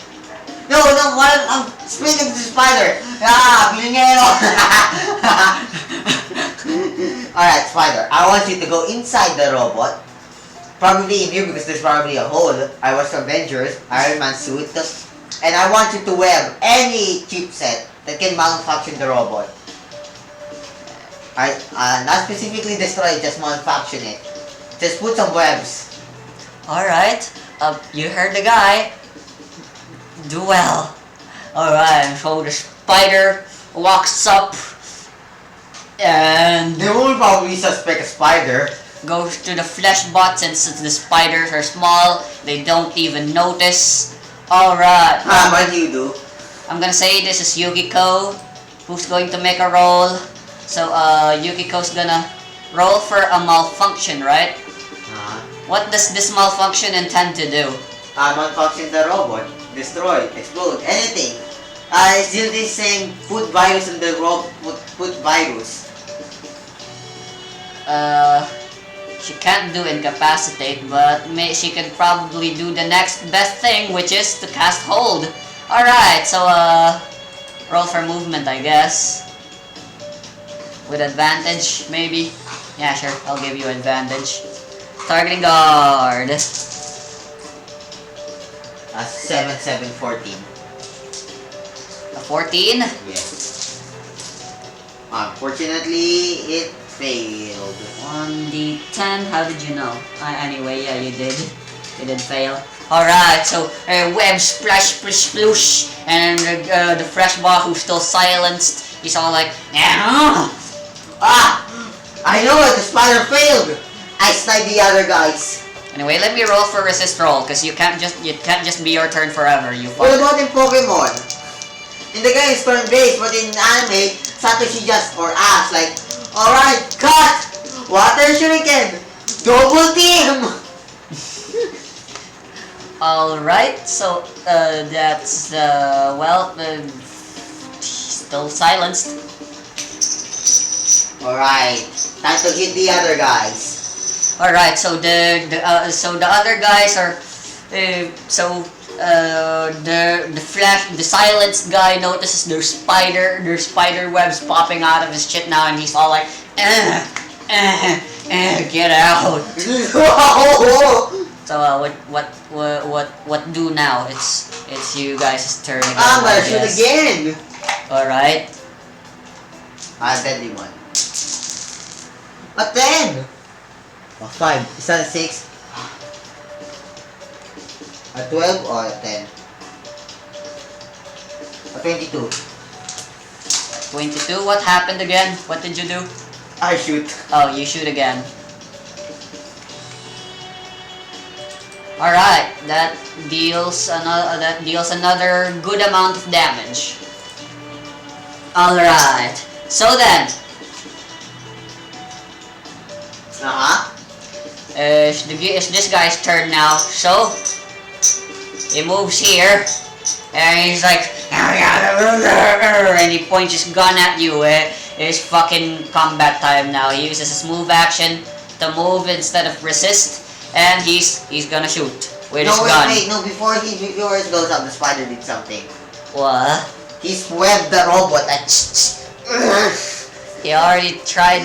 No, what I'm speaking to the spider. Pilinero. Alright, spider. I want you to go inside the robot. Probably in here because there's probably a hole. I watched Avengers, Iron Man suit. And I want you to web any chipset that can malfunction the robot. Not specifically destroy it, just malfunction it. Just put some webs. Alright, you heard the guy. Do well. Alright, so the spider walks up and They will probably suspect a spider. goes to the flesh bot. Since the spiders are small, they don't even notice. Alright, What do you do? I'm gonna say this is Yukiko who's going to make a roll. So Yukiko's gonna roll for a malfunction, right? What does this malfunction intend to do? Malfunction the robot. Destroy, explode, anything. Still this saying put virus on the robot, put virus. She can't do incapacitate, but she could probably do the next best thing, which is to cast hold. Alright, so roll for movement, I guess. With advantage, maybe? Yeah, sure, I'll give you advantage. Targeting guard. 7, 7, 14. A 14? Yes. Unfortunately, it failed. 1d10, how did you know? Anyway, yeah, you did. You did fail. Alright, so web splash, splish, sploosh, and the fresh bot who's still silenced, he's all like, I know it, the spider failed! I sniped the other guys. Anyway, let me roll for resist roll, cause it can't just be your turn forever, you What fuck. about in Pokemon? In the game it's turn-based, but in anime, Satoshi just or asks like, alright, cut! Water shuriken! Double team! Alright, so that's well, still silenced. Alright, time to hit the other guys. Alright, so the other guys are the silenced guy notices there's spider webs popping out of his shit now, and he's all like, get out. So what do now? It's you guys' turn again. I'm gonna I shoot guess. again! Alright. Deadly one. A 10! A 5. Is that a 6? A 12 or a 10? A 22. 22. What happened again? What did you do? I shoot. Oh, you shoot again. Alright, that deals another good amount of damage. Alright. So then, it's this guy's turn now. So he moves here, and he's like, and he points his gun at you. It's fucking combat time now. He uses his move action to move instead of resist, and he's gonna shoot with his gun. Wait, no, before it goes up, the spider did something. What? He swept the robot at He already tried.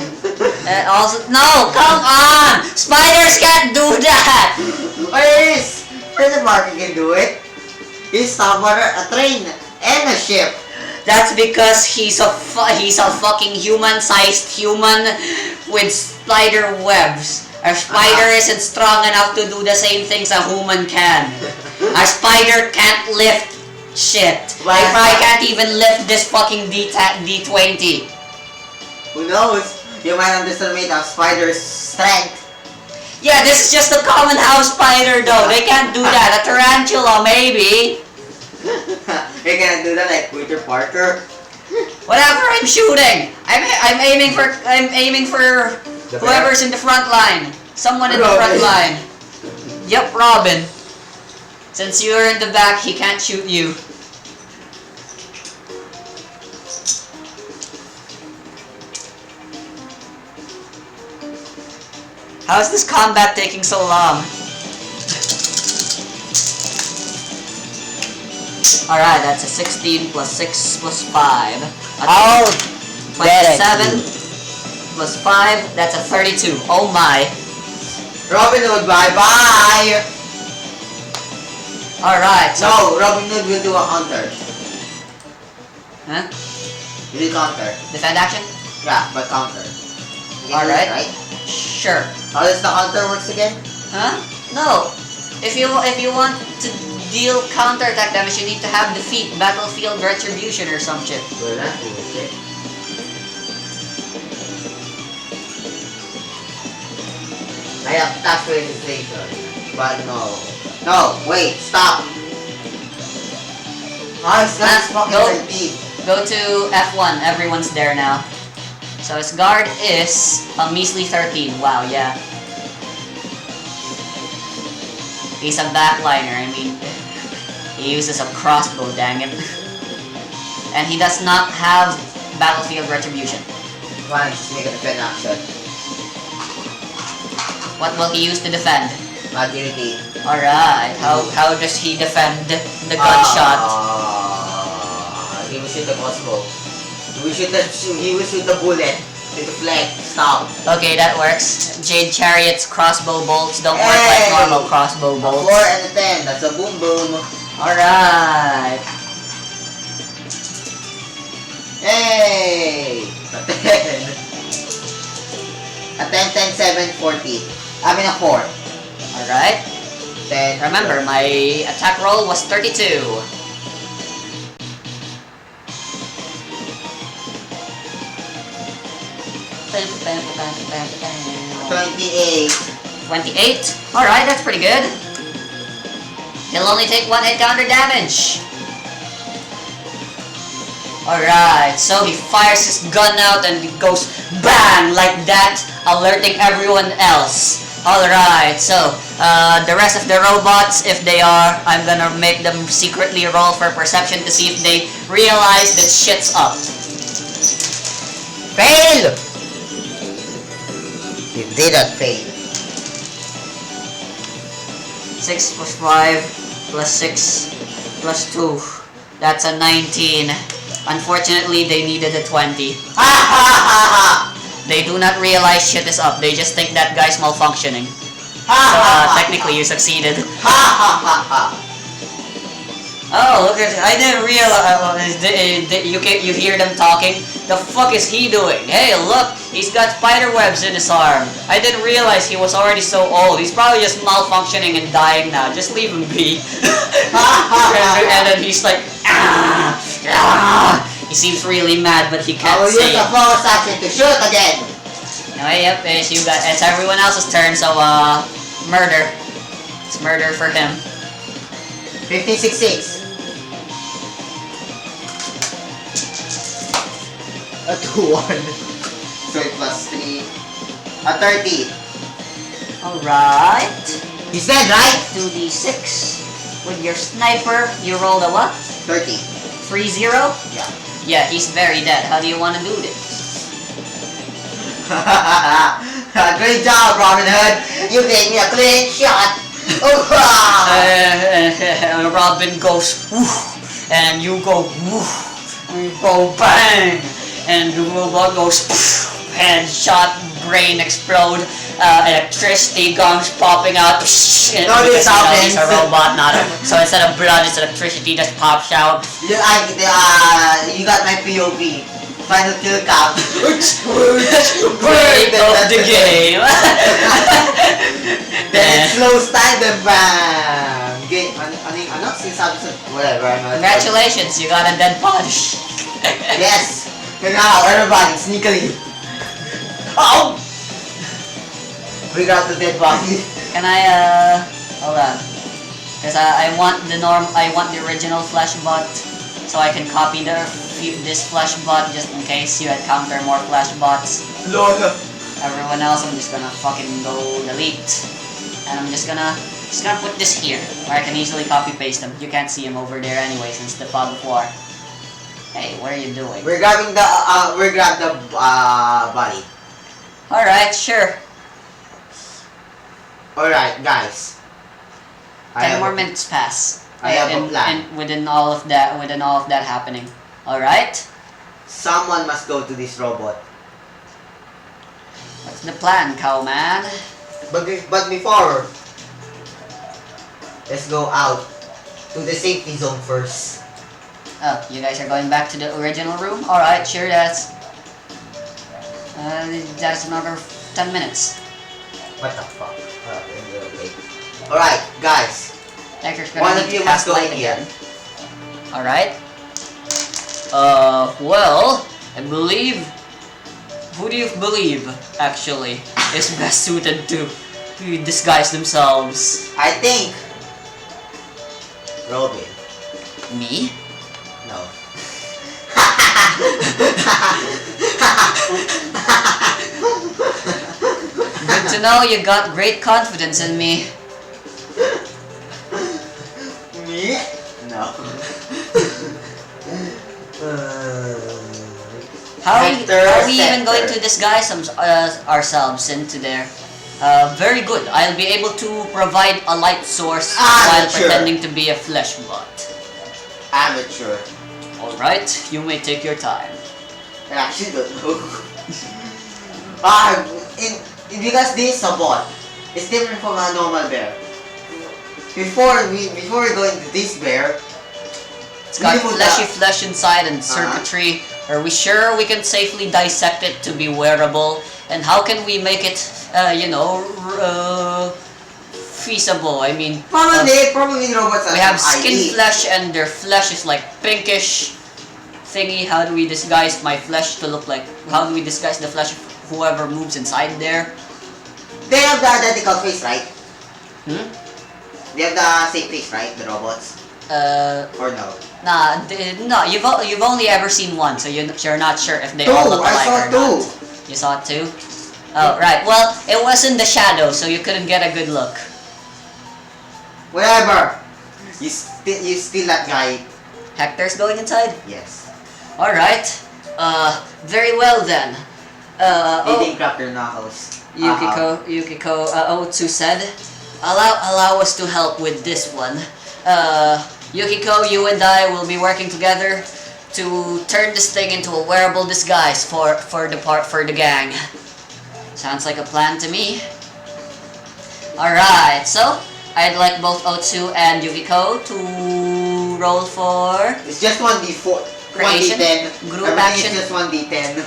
Also, no, come on! Spiders can't do that! There's a marker can do it. He's stubborn a train and a ship. That's because he's a fucking human-sized human with spider webs. A spider isn't strong enough to do the same things a human can. A spider can't lift Shit. Why I probably not? can't even lift this fucking D20. Who knows? You might underestimate a spider's strength. Yeah, this is just a common house spider though. They can't do that. A tarantula, maybe. You can't do that like Peter Parker. Whatever I'm shooting. I'm aiming for The whoever's in the front line. Someone in the Robin. front line. Yep, Robin. Since you're in the back, he can't shoot you. How is this combat taking so long? Alright, that's a 16 plus 6 plus 5. Oh, 27 plus 5, that's a 32. Oh my. Robin Hood, bye-bye! Alright, so... No, Robin Hood will do a counter. Huh? You will counter. Defend action? Yeah, but counter. You can do Alright. it, right? Sure. How does the counter works again? Huh? No. If you want to deal counterattack damage, you need to have defeat, battlefield retribution or some shit. Well, that's bullshit. I have tax registration, but no. No, wait, stop! Oh, it's not fucking Go. repeat. Go to F1, everyone's there now. So his guard is a measly 13. Wow, yeah. He's a backliner, I mean. He uses a crossbow, dang it. And he does not have battlefield retribution. Fine, just make a defend action. What will he use to defend? Agility. Alright, how does he defend the gunshot? He will shoot the crossbow. He will shoot the bullet. To deflect. Stop. Okay, that works. Jade Chariot's crossbow bolts don't work like normal crossbow A bolts. 4 and a 10. That's a boom boom. Alright. Hey! A 10. A 10, 10, 7, 40. I mean a 4. Alright. 10. Remember, my attack roll was 32. 28. 28. Alright, that's pretty good. He'll only take 1 hit counter damage. Alright, so he fires his gun out and it goes BANG! Like that, alerting everyone else. Alright, so the rest of the robots, if they are, I'm gonna make them secretly roll for perception to see if they realize that shit's up. Fail! You did not fail. 6 plus 5 plus 6 plus 2. That's a 19. Unfortunately, they needed a 20. Ha ha ha ha! They do not realize shit is up. They just think that guy's malfunctioning. Ha So, ha ha! technically, you succeeded. Ha ha ha ha! Oh, look at it. I didn't realize. You hear them talking? The fuck is he doing? Hey, look! He's got spider webs in his arm. I didn't realize he was already so old. He's probably just malfunctioning and dying now. Just leave him be. And then he's like, ah, ah. He seems really mad, but he I can't will use say the it. force action to shoot again! No, yep, it's everyone else's turn, so, murder. It's murder for him. 15, 6, 6. A 2-1. So it plus 3. A 30. Alright. You said right? 2d6. With your sniper, you rolled a what? 30. 3-0? Yeah. Yeah, he's very dead. How do you want to do this? Great job, Robin Hood! You gave me a clean shot! Robin goes woof, and you go woof, and you go bang, and the robot goes poof, headshot, brain explode, electricity guns popping out, and No, this because he's a happens. robot, not a, so instead of blood, it's electricity that pops out. You got my POV. Final kill count. Break of the game. Then it slows time, then bang! Sinasabi sa... Whatever, I'm not... Congratulations, you got a dead body. Yes! And now, everybody, sneakily. Oh! We got the dead body. Can I, hold on. Because I want the original flesh bot, so I can copy this flesh bot just in case you encounter more flesh bots. Lol. Everyone else, I'm just gonna fucking go delete. And I'm just gonna put this here, where I can easily copy paste them. You can't see him over there anyway since the fog of war. Hey, what are you doing? We're grabbing the, body. Alright, sure. Alright, guys. 10 more minutes pass. I have a plan. And within all of that happening. Alright? Someone must go to this robot. What's the plan, cowman? But before, let's go out to the safety zone first. Oh, you guys are going back to the original room? Alright, sure, that's another 10 minutes. What the fuck? Alright, guys. Hector's gonna One need of to you cast must go light in here. again. Alright. Well, I believe... Who do you believe, actually, is best suited to disguise themselves? I think... Robin. Me? No. Good to know you got great confidence in me. Me? No. How are we even going to disguise ourselves into there? Very good. I'll be able to provide a light source while pretending to be a flesh bot. Amateur. Alright, you may take your time. I actually don't know. Because this is a bot. It's different from a normal bear. Before we go into this bear, it's got fleshy flesh inside and circuitry. Are we sure we can safely dissect it to be wearable? And how can we make it, feasible? I mean, probably robots. We have skin flesh and their flesh is like pinkish thingy. How do we disguise my flesh to look like? How do we disguise the flesh of whoever moves inside there? They have the identical face, right? Hmm? They have the same face, right? The robots? Or no? Nah, no. You've only ever seen one, so you're not sure if they all look alike or not. You saw it too? Oh, right. Well, it was in the shadow, so you couldn't get a good look. Whatever. You steal that guy. Hector's going inside? Yes. Alright. Very well then. They didn't grab their knuckles. Yukiko, Otsu said, allow us to help with this one. Yukiko, you and I will be working together to turn this thing into a wearable disguise for the gang. Sounds like a plan to me. Alright, so I'd like both Otsu and Yukiko to roll for It's just 1d4. creation, 1d10. group Everything action. is just 1d10.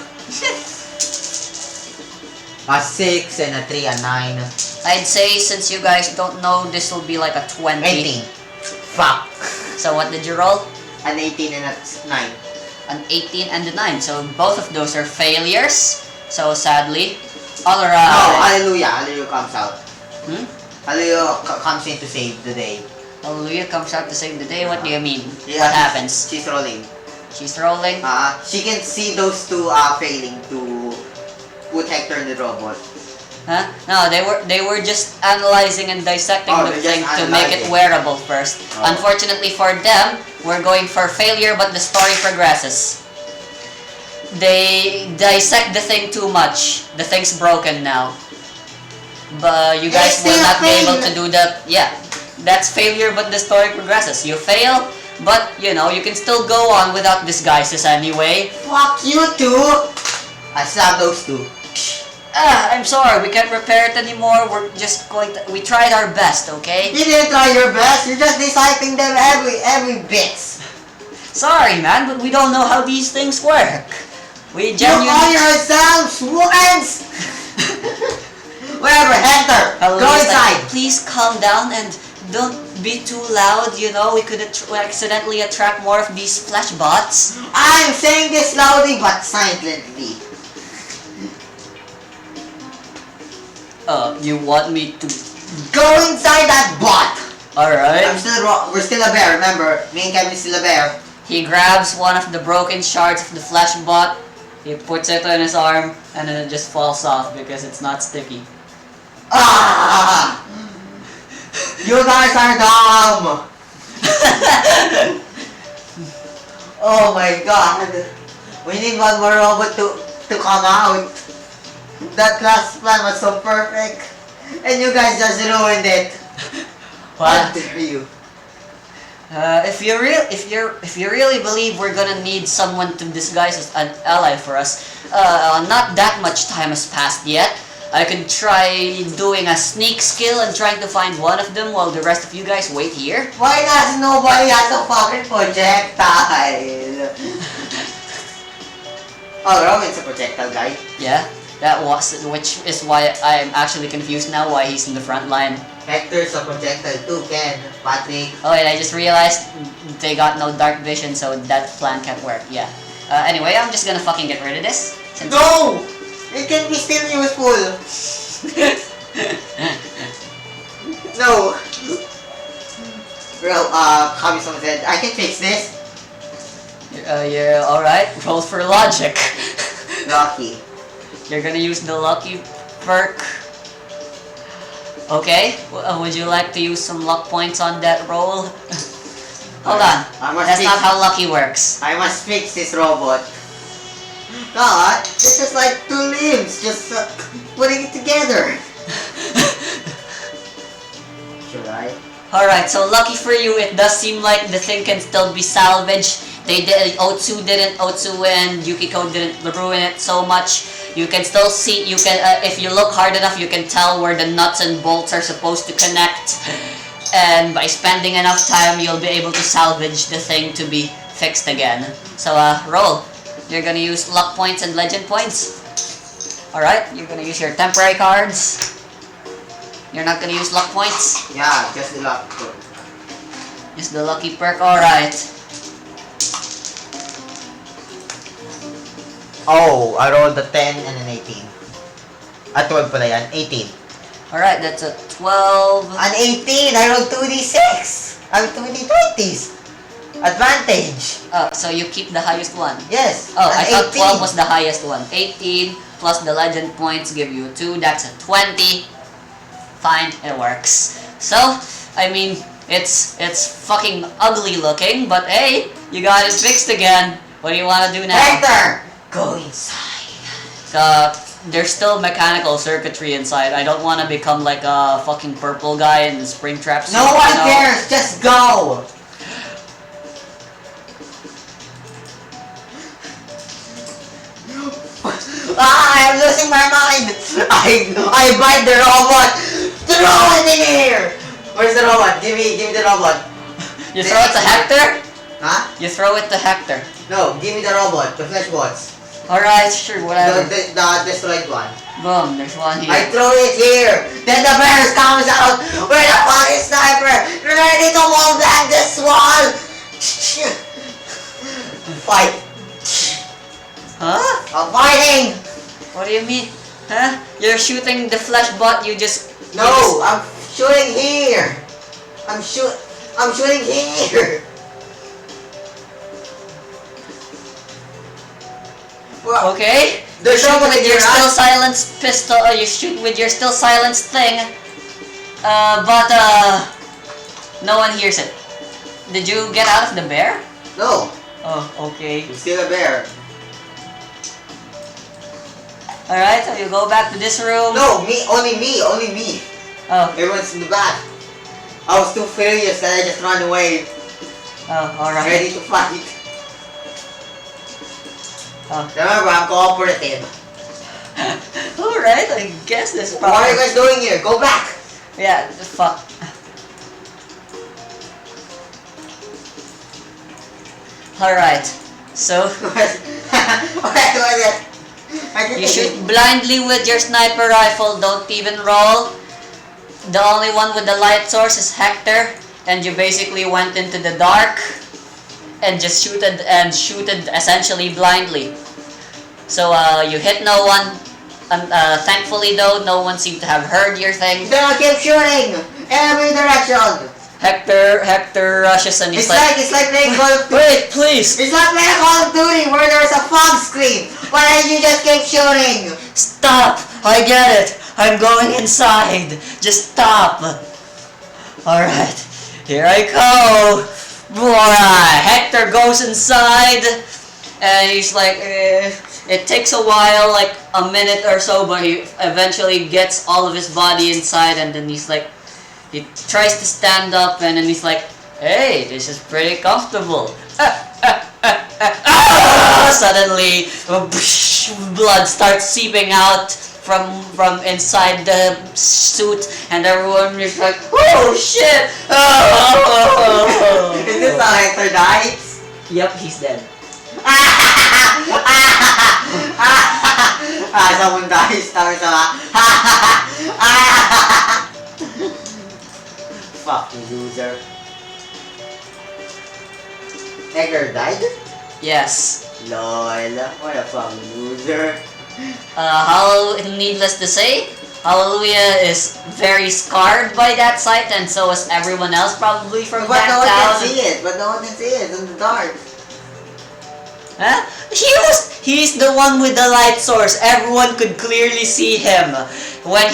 A 6 and a 3 and 9. I'd say since you guys don't know, this will be like a 20. 18. Fuck. So what did you roll? An 18 and a 9. An 18 and a 9. So both of those are failures. So sadly. Alright. No, Hallelujah. Hallelujah comes out. Hmm? Hallelujah comes in to save the day. Hallelujah comes out to save the day. What do you mean? Yeah, What happens? She's rolling. She's rolling. She can see those two failing to put Hector in the robot. Huh? No, they were just analyzing and dissecting the thing to make it wearable first. Oh. Unfortunately for them, we're going for failure, but the story progresses. They dissect the thing too much. The thing's broken now. But you guys will not be able to do that. Yeah, that's failure, but the story progresses. You fail, but you can still go on without disguises anyway. Fuck you two! I slapped those two. I'm sorry, we can't repair it anymore. We're just going to... We tried our best, okay? You didn't try your best. You're just dissecting them every bit. Sorry, man, but we don't know how these things work. We You call genuinely... yourselves once! Whatever, Hector, Hello, go it's like, inside. please calm down and don't be too loud, you know, we could accidentally attract more of these flash bots. I'm saying this loudly but silently. You want me to... Go inside that bot! Alright. We're still a bear, remember? Me and Kevin is still a bear. He grabs one of the broken shards of the flash bot, he puts it on his arm, and then it just falls off because it's not sticky. Ah! You guys are dumb! Oh my god. We need one more robot to come out. That last plan was so perfect. And you guys just ruined it. How dare you? If you really believe we're gonna need someone to disguise as an ally for us, not that much time has passed yet. I could try doing a sneak skill and trying to find one of them while the rest of you guys wait here. Why does nobody has a fucking projectile? Oh, Roman's a projectile guy. Yeah, which is why I'm actually confused now why he's in the front line. Hector's a projectile too, Ken, Patrick. Oh, and I just realized they got no dark vision, so that plan can't work. Yeah. Anyway, I'm just gonna fucking get rid of this. No! It can be still useful. No. Well, Kami-sama said, I can fix this. Yeah, alright. Roll for logic. Lucky. You're gonna use the lucky perk. Okay, would you like to use some luck points on that roll? Hold on, that's not how lucky works. I must fix this robot. God, this is like two limbs, just putting it together. Should I? Alright, so lucky for you, it does seem like the thing can still be salvaged. Otsu and Yukiko didn't ruin it so much. You can still see, if you look hard enough, you can tell where the nuts and bolts are supposed to connect. And by spending enough time, you'll be able to salvage the thing to be fixed again. So, roll. You're gonna use luck points and legend points. Alright, you're gonna use your temporary cards. You're not gonna use luck points? Yeah, just the luck. Just the lucky perk, alright. Oh, I rolled a 10 and an 18. A 12 pala yan, 18. Alright, that's a 12. An 18! I rolled 2d6! I mean 2d20s! Advantage! Oh, so you keep the highest one? Yes! Oh, I thought 18. 12 was the highest one. 18 plus the legend points give you 2, that's a 20. Fine, it works. So, I mean, it's fucking ugly looking, but hey, you got it fixed again. What do you want to do now? Hector! Go inside. There's still mechanical circuitry inside. I don't want to become like a fucking purple guy in the Springtrap suit. No one cares! Just go! I'm losing my mind! I bite the robot! Throw it in here! Where's the robot? Give me the robot. You throw it to Hector? Huh? You throw it to Hector. No, give me the robot, the flesh bots. Alright, sure, whatever. The destroyed one. Boom, there's one here. I throw it here! Then the bears comes out! Where the fuck is Sniper? Ready to wall back this wall! Fight! Huh? I'm fighting! What do you mean? Huh? You're shooting the flesh bot, you just... No! I'm shooting here! I'm shooting here! Okay. The You shoot robot with in your your still eye. silenced pistol, you shoot with your still silenced thing, but no one hears it. Did you get out of the bear? No! Oh, okay. You're still a bear. Alright, so you go back to this room. No, only me. Oh, Everyone's in the back. I was too furious that I just ran away. alright. Ready to fight. Oh. Remember, I'm cooperative. Alright, I guess this What are you guys doing here? Go back! Yeah, fuck. Alright, so you shoot blindly with your sniper rifle, don't even roll. The only one with the light source is Hector, and you basically went into the dark and just shooted essentially blindly. So you hit no one. Thankfully though, no one seemed to have heard your thing. Then I keep shooting every direction. Hector rushes and he's It's like playing Call of Duty. wait, please, It's like playing Call of Duty where there's a fog screen, but then you just keep shooting. stop! I get it. I'm going inside. Just stop. Alright, here I go. Alright, Hector goes inside, and he's like, it takes a while, like a minute or so, but he eventually gets all of his body inside, and then he's like, he tries to stand up, and then he's like, hey, this is pretty comfortable. Suddenly, blood starts seeping out from inside the suit, and everyone is like, oh shit! Is this how Hector dies? Yep, he's dead. Someone dies. Fucking loser. Hector died? Yes. Lol, what a fucking loser. Needless to say, Hallelujah is very scarred by that sight, and so is everyone else probably from But that no one town. can see it. But no one can see it in the dark. Huh? He's the one with the light source. Everyone could clearly see him. When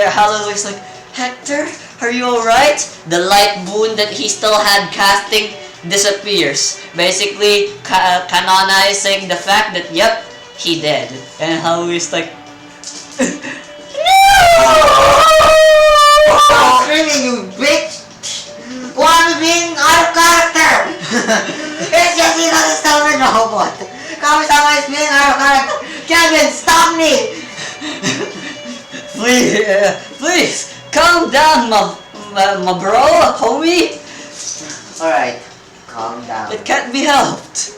Hallelujah's like, Hector, are you alright? The light boon that he still had casting disappears. Basically, canonizing the fact that, yep, he did. And Hallelujah's like, Stop screaming, you bitch! One being out of character! It's just he doesn't stop the robot. Kami-sama is being out of character. Kevin, stop me! please, calm down, my bro, homie. Alright, calm down. It can't be helped.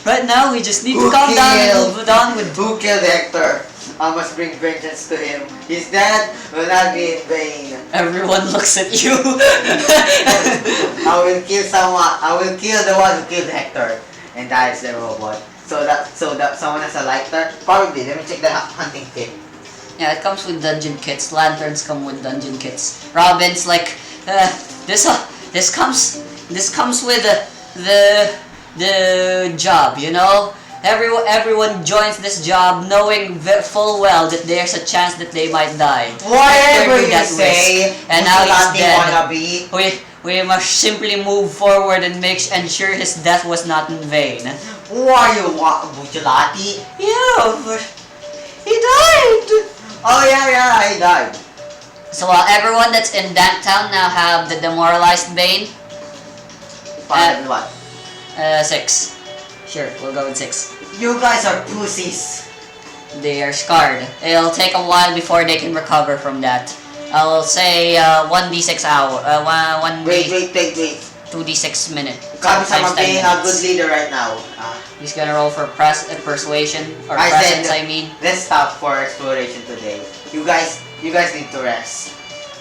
Right now, we just need to calm down and move on with. Who killed Hector? I must bring vengeance to him. His death will not be in vain. Everyone looks at you. I will kill someone. I will kill the one who killed Hector, and that is the robot. So that someone has a lighter. Probably. Let me check the hunting kit. Yeah, it comes with dungeon kits. Lanterns come with dungeon kits. Robin's like, this comes with the job, you know. Everyone joins this job knowing full well that there's a chance that they might die. Whatever you that say, risk. And now he's dead. wannabe. We must simply move forward and ensure his death was not in vain. Who are you, Butulati? Yeah, but he died. Oh yeah, he died. So everyone that's in that town now have the demoralized Bane. Five what? 6. Sure, we'll go with 6. You guys are pussies. They are scarred. It'll take a while before they can recover from that. I'll say 1d6 hour. 1d. Wait. 2d6 minute. Kami-sama Times 10 being a minutes. good leader right now. He's gonna roll for persuasion or I presence. said, I mean, let's stop for exploration today. You guys need to rest.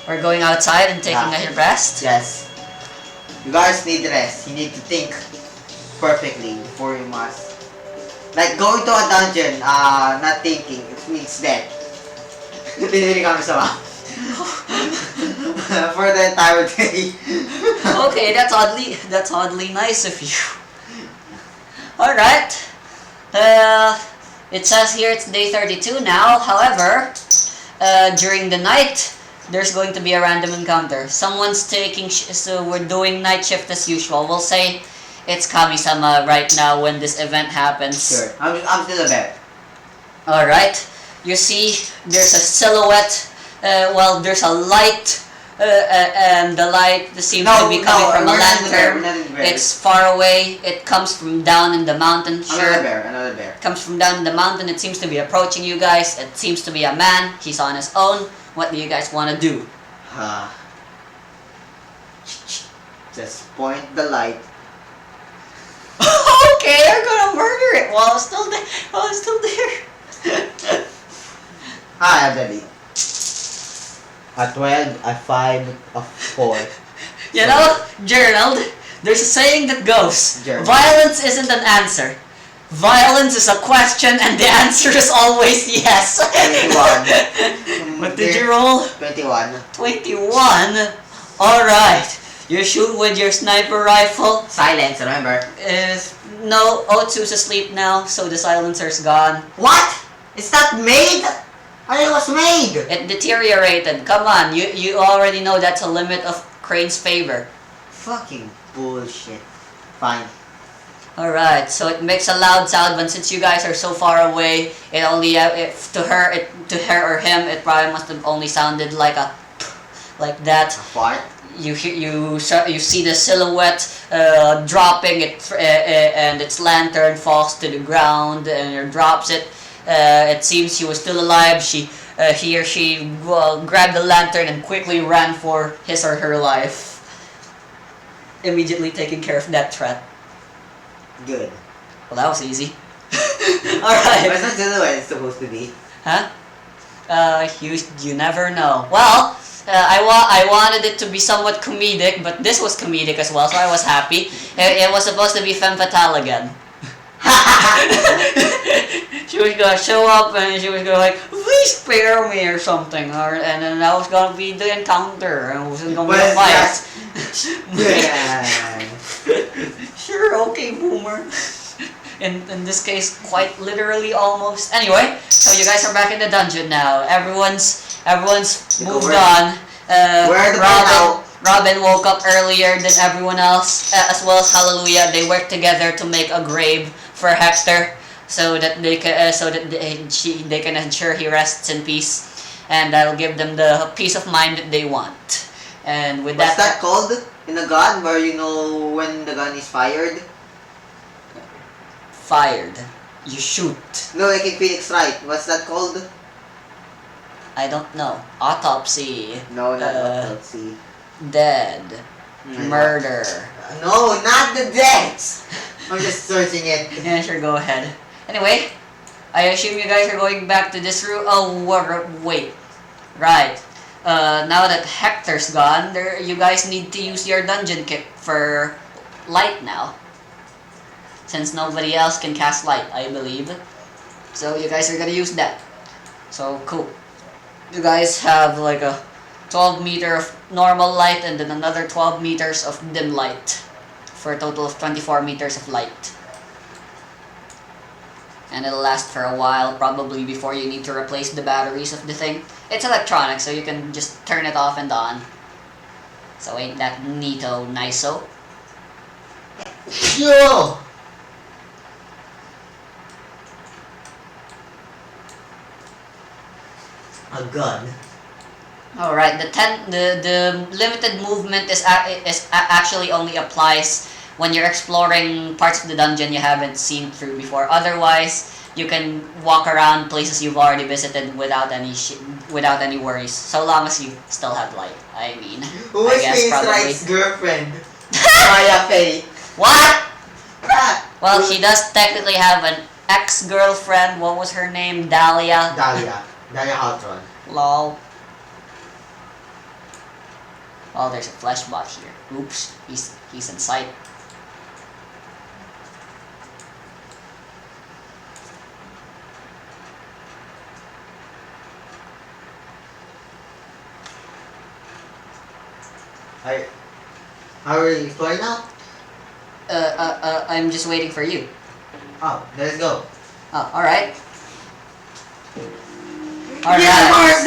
we're going outside and taking a rest. Yes. You guys need rest. You need to think perfectly before you must. Like going to a dungeon, not thinking, it means death. Pinili kami sama. For the entire day. Okay, that's oddly nice of you. Alright. It says here it's day 32 now. However, during the night, there's going to be a random encounter. Someone's taking so we're doing night shift as usual. We'll say it's Kami-sama right now when this event happens. Sure. I'm still a bear. Alright. You see there's a silhouette. There's a light. And the light seems to be coming from a lantern. It's far away. It comes from down in the mountain. Sure. Another bear. It comes from down in the mountain. It seems to be approaching you guys. It seems to be a man. He's on his own. What do you guys want to do? Just point the light. Okay, I'm gonna murder it while it's still there. Hi, Daddy. A 12, a 5, a 4. You know, Gerald, there's a saying that goes, Gerald. violence isn't an answer. Violence is a question and the answer is always yes. 21. What did you roll? 21. 21? Alright. You shoot with your sniper rifle. Silence, remember. No, O2's asleep now, so the silencer's gone. What? It's not made? I thought it was made. It deteriorated. Come on, you already know that's a limit of Crane's favor. Fucking bullshit. Fine. Alright, so it makes a loud sound, but since you guys are so far away, it only to her or him, it probably must have only sounded like a like that. A fart? You see the silhouette dropping it, and its lantern falls to the ground, and it drops it. It seems she was still alive. He or she grabbed the lantern and quickly ran for his or her life, immediately taking care of that threat. Good. Well, that was easy. Alright. But it's not what it's supposed to be. Huh? You never know. Well, I wanted it to be somewhat comedic, but this was comedic as well, so I was happy. It was supposed to be femme fatale again. She was gonna show up and she was gonna like, please spare me or something, and then that was gonna be the encounter, and it was gonna be a fight. Yeah. Sure, okay, boomer. In this case, quite literally, almost. Anyway, so you guys are back in the dungeon now. Everyone's moved on. Where are the Robin woke up earlier than everyone else, as well as Hallelujah. They worked together to make a grave for Hector, so that they can ensure he rests in peace, and that'll give them the peace of mind that they want. And with What's that called in a gun, where you know when the gun is fired? Fired. You shoot. No, like in Phoenix Wright. What's that called? I don't know. Autopsy. No, not autopsy. Dead. Murder. No, not the deaths! I'm just searching it. Yeah, sure, go ahead. Anyway, I assume you guys are going back to this room. Oh, wait. Right. Now that Hector's gone, you guys need to use your dungeon kit for light now. Since nobody else can cast light, I believe. So you guys are gonna use that. So, cool. You guys have like a 12 meter of normal light and then another 12 meters of dim light. For a total of 24 meters of light. And it'll last for a while, probably before you need to replace the batteries of the thing. It's electronic, so you can just turn it off and on. So ain't that neato nice-o? Yo! A gun. Alright, the limited movement actually only applies when you're exploring parts of the dungeon you haven't seen through before. Otherwise, you can walk around places you've already visited without any worries, so long as you still have light. I mean, Who I is guess Phoenix probably. Wright's girlfriend? Maya Faye. What? Ah, Well, she does technically have an ex-girlfriend. What was her name? Dahlia. Dahlia Haltron. Lol. Oh, there's a flesh bot here. Oops, he's in sight. How are you exploring now? I'm just waiting for you. Oh, let's go. Oh, alright. Yeah, Mars,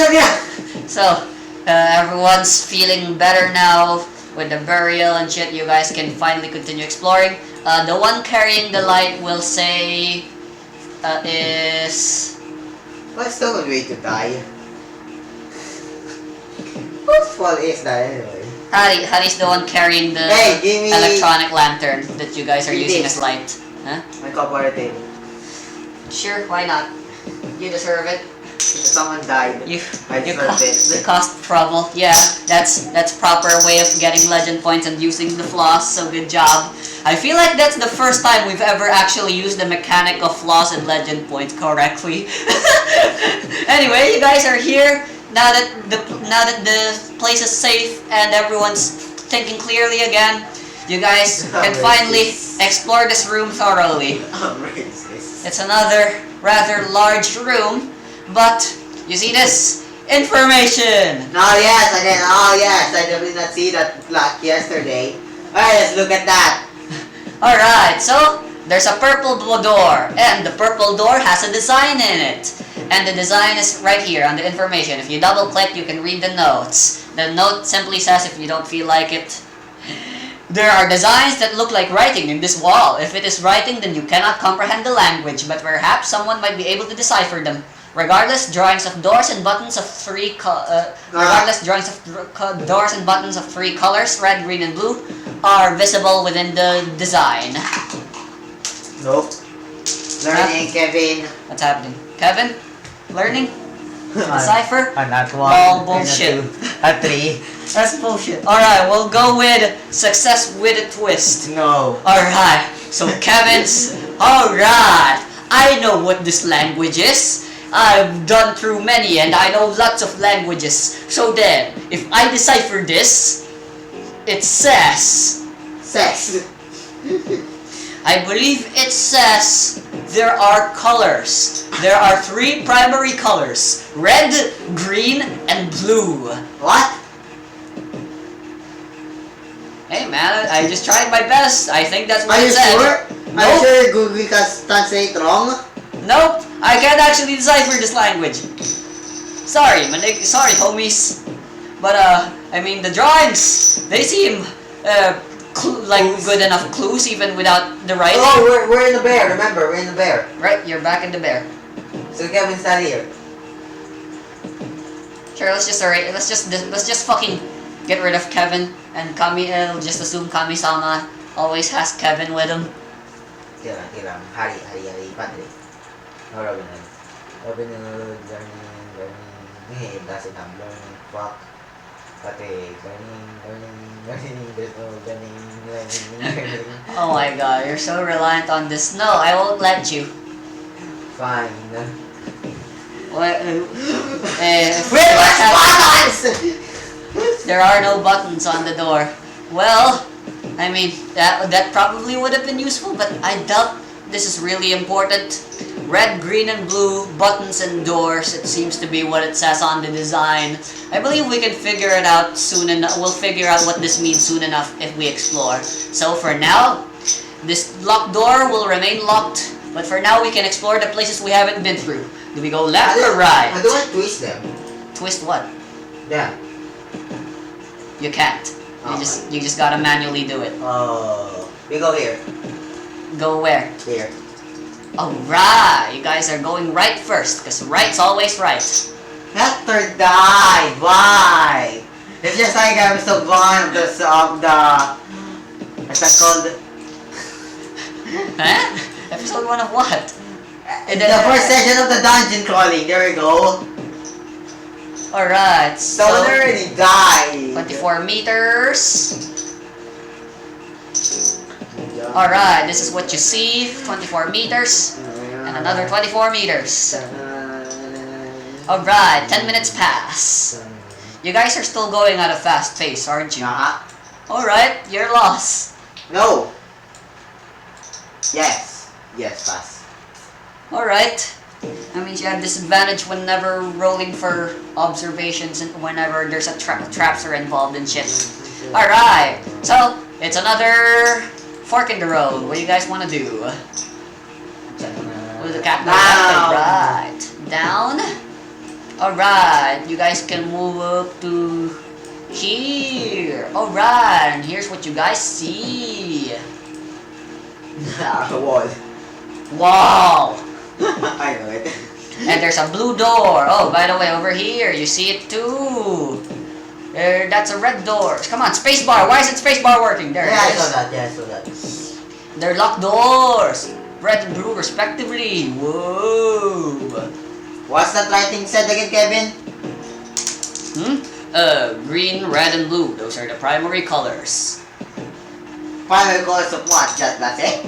So, everyone's feeling better now with the burial and shit. You guys can finally continue exploring. The one carrying the light will say is... What's the good way to die? Whose fault is that anyway? Harry's the one carrying the Hey, give me- electronic lantern that you guys are Give using this. as light. Huh? My cooperative. Sure, why not? You deserve it. If someone died, You I deserve it. the cost trouble. Yeah, that's proper way of getting legend points and using the floss. So good job. I feel like that's the first time we've ever actually used the mechanic of floss and legend points correctly. Anyway, you guys are here now that the place is safe and everyone's thinking clearly again, you guys can finally explore this room thoroughly. It's another rather large room, but you see this? Information! Oh yes, I did not see that clock yesterday. Alright, let's look at that. Alright, so there's a purple door, and the purple door has a design in it. And the design is right here on the information. If you double click, you can read the notes. The note simply says, if you don't feel like it, there are designs that look like writing in this wall. If it is writing, then you cannot comprehend the language, but perhaps someone might be able to decipher them. Regardless, drawings of doors and buttons of three doors and buttons of three colors, red, green, and blue, are visible within the design. Nope. Learning, Kevin. What's happening? Kevin? Learning? Decipher? Not one. All bullshit. A 3. That's bullshit. Alright, we'll go with success with a twist. No. Alright, so Kevin's... Alright, I know what this language is. I've done through many and I know lots of languages. So then, if I decipher this, it says... Sex. I believe it says there are colors. There are 3 primary colors. Red, green, and blue. What? Hey man, I just tried my best. I think that's what Are it you said. sure? Nope. Are you sure Google can translate wrong? Nope, I can't actually decipher this language. Sorry, sorry homies. But I mean the drawings, they seem like good enough clues even without the writing. Oh, we're in the bear, remember, we're in the bear. Right, you're back in the bear. So Kevin's not here. Sure, let's just fucking get rid of Kevin and Kami. Just assume Kami-sama always has Kevin with him. Tiram. Hari, padre. No, Robin Hood, learning. Hey, it doesn't have learning. Fuck. Pati, learning. There's no learning. Oh my god, you're so reliant on this. No, I won't let you. Fine. What? Wait, what's buttons? There are no buttons on the door. Well, I mean, that probably would have been useful, but I doubt this is really important. Red, green, and blue, buttons and doors, it seems to be what it says on the design. I believe we can figure it out soon enough. We'll figure out what this means soon enough if we explore. So for now, this locked door will remain locked, but for now we can explore the places we haven't been through. Do we go left or right? How do I twist them? Twist what? Yeah. You can't. You just gotta manually do it. Oh. We go here. Go where? Here. Alright, you guys are going right first, because right's always right. Hector died. Why? It's just like episode 1 of the what's that called? Huh? Episode 1 of what? The first session of the dungeon crawling. There we go. Alright, So they already died. 24 meters. Alright, this is what you see. 24 meters. And another 24 meters. Alright, 10 minutes pass. You guys are still going at a fast pace, aren't you? Alright, you're lost. No. Yes. Yes, pass. Alright. That means you have disadvantage whenever rolling for observations and whenever there's a traps are involved and shit. Alright, so it's another fork in the road. What do you guys want to do? With the cat Down. Right. Down. Alright, you guys can move up to here. Alright, and here's what you guys see. Wall. Wow. I know it. And there's a blue door. Oh, by the way, over here, you see it too. There, that's a red door. Come on, spacebar. Why isn't spacebar working? There Yeah, it I is. saw that. Yeah, I saw that. They're locked doors. Red and blue, respectively. Whoa. What's that writing said again, Kevin? Green, red, and blue. Those are the primary colors. Primary colors of what? That's it?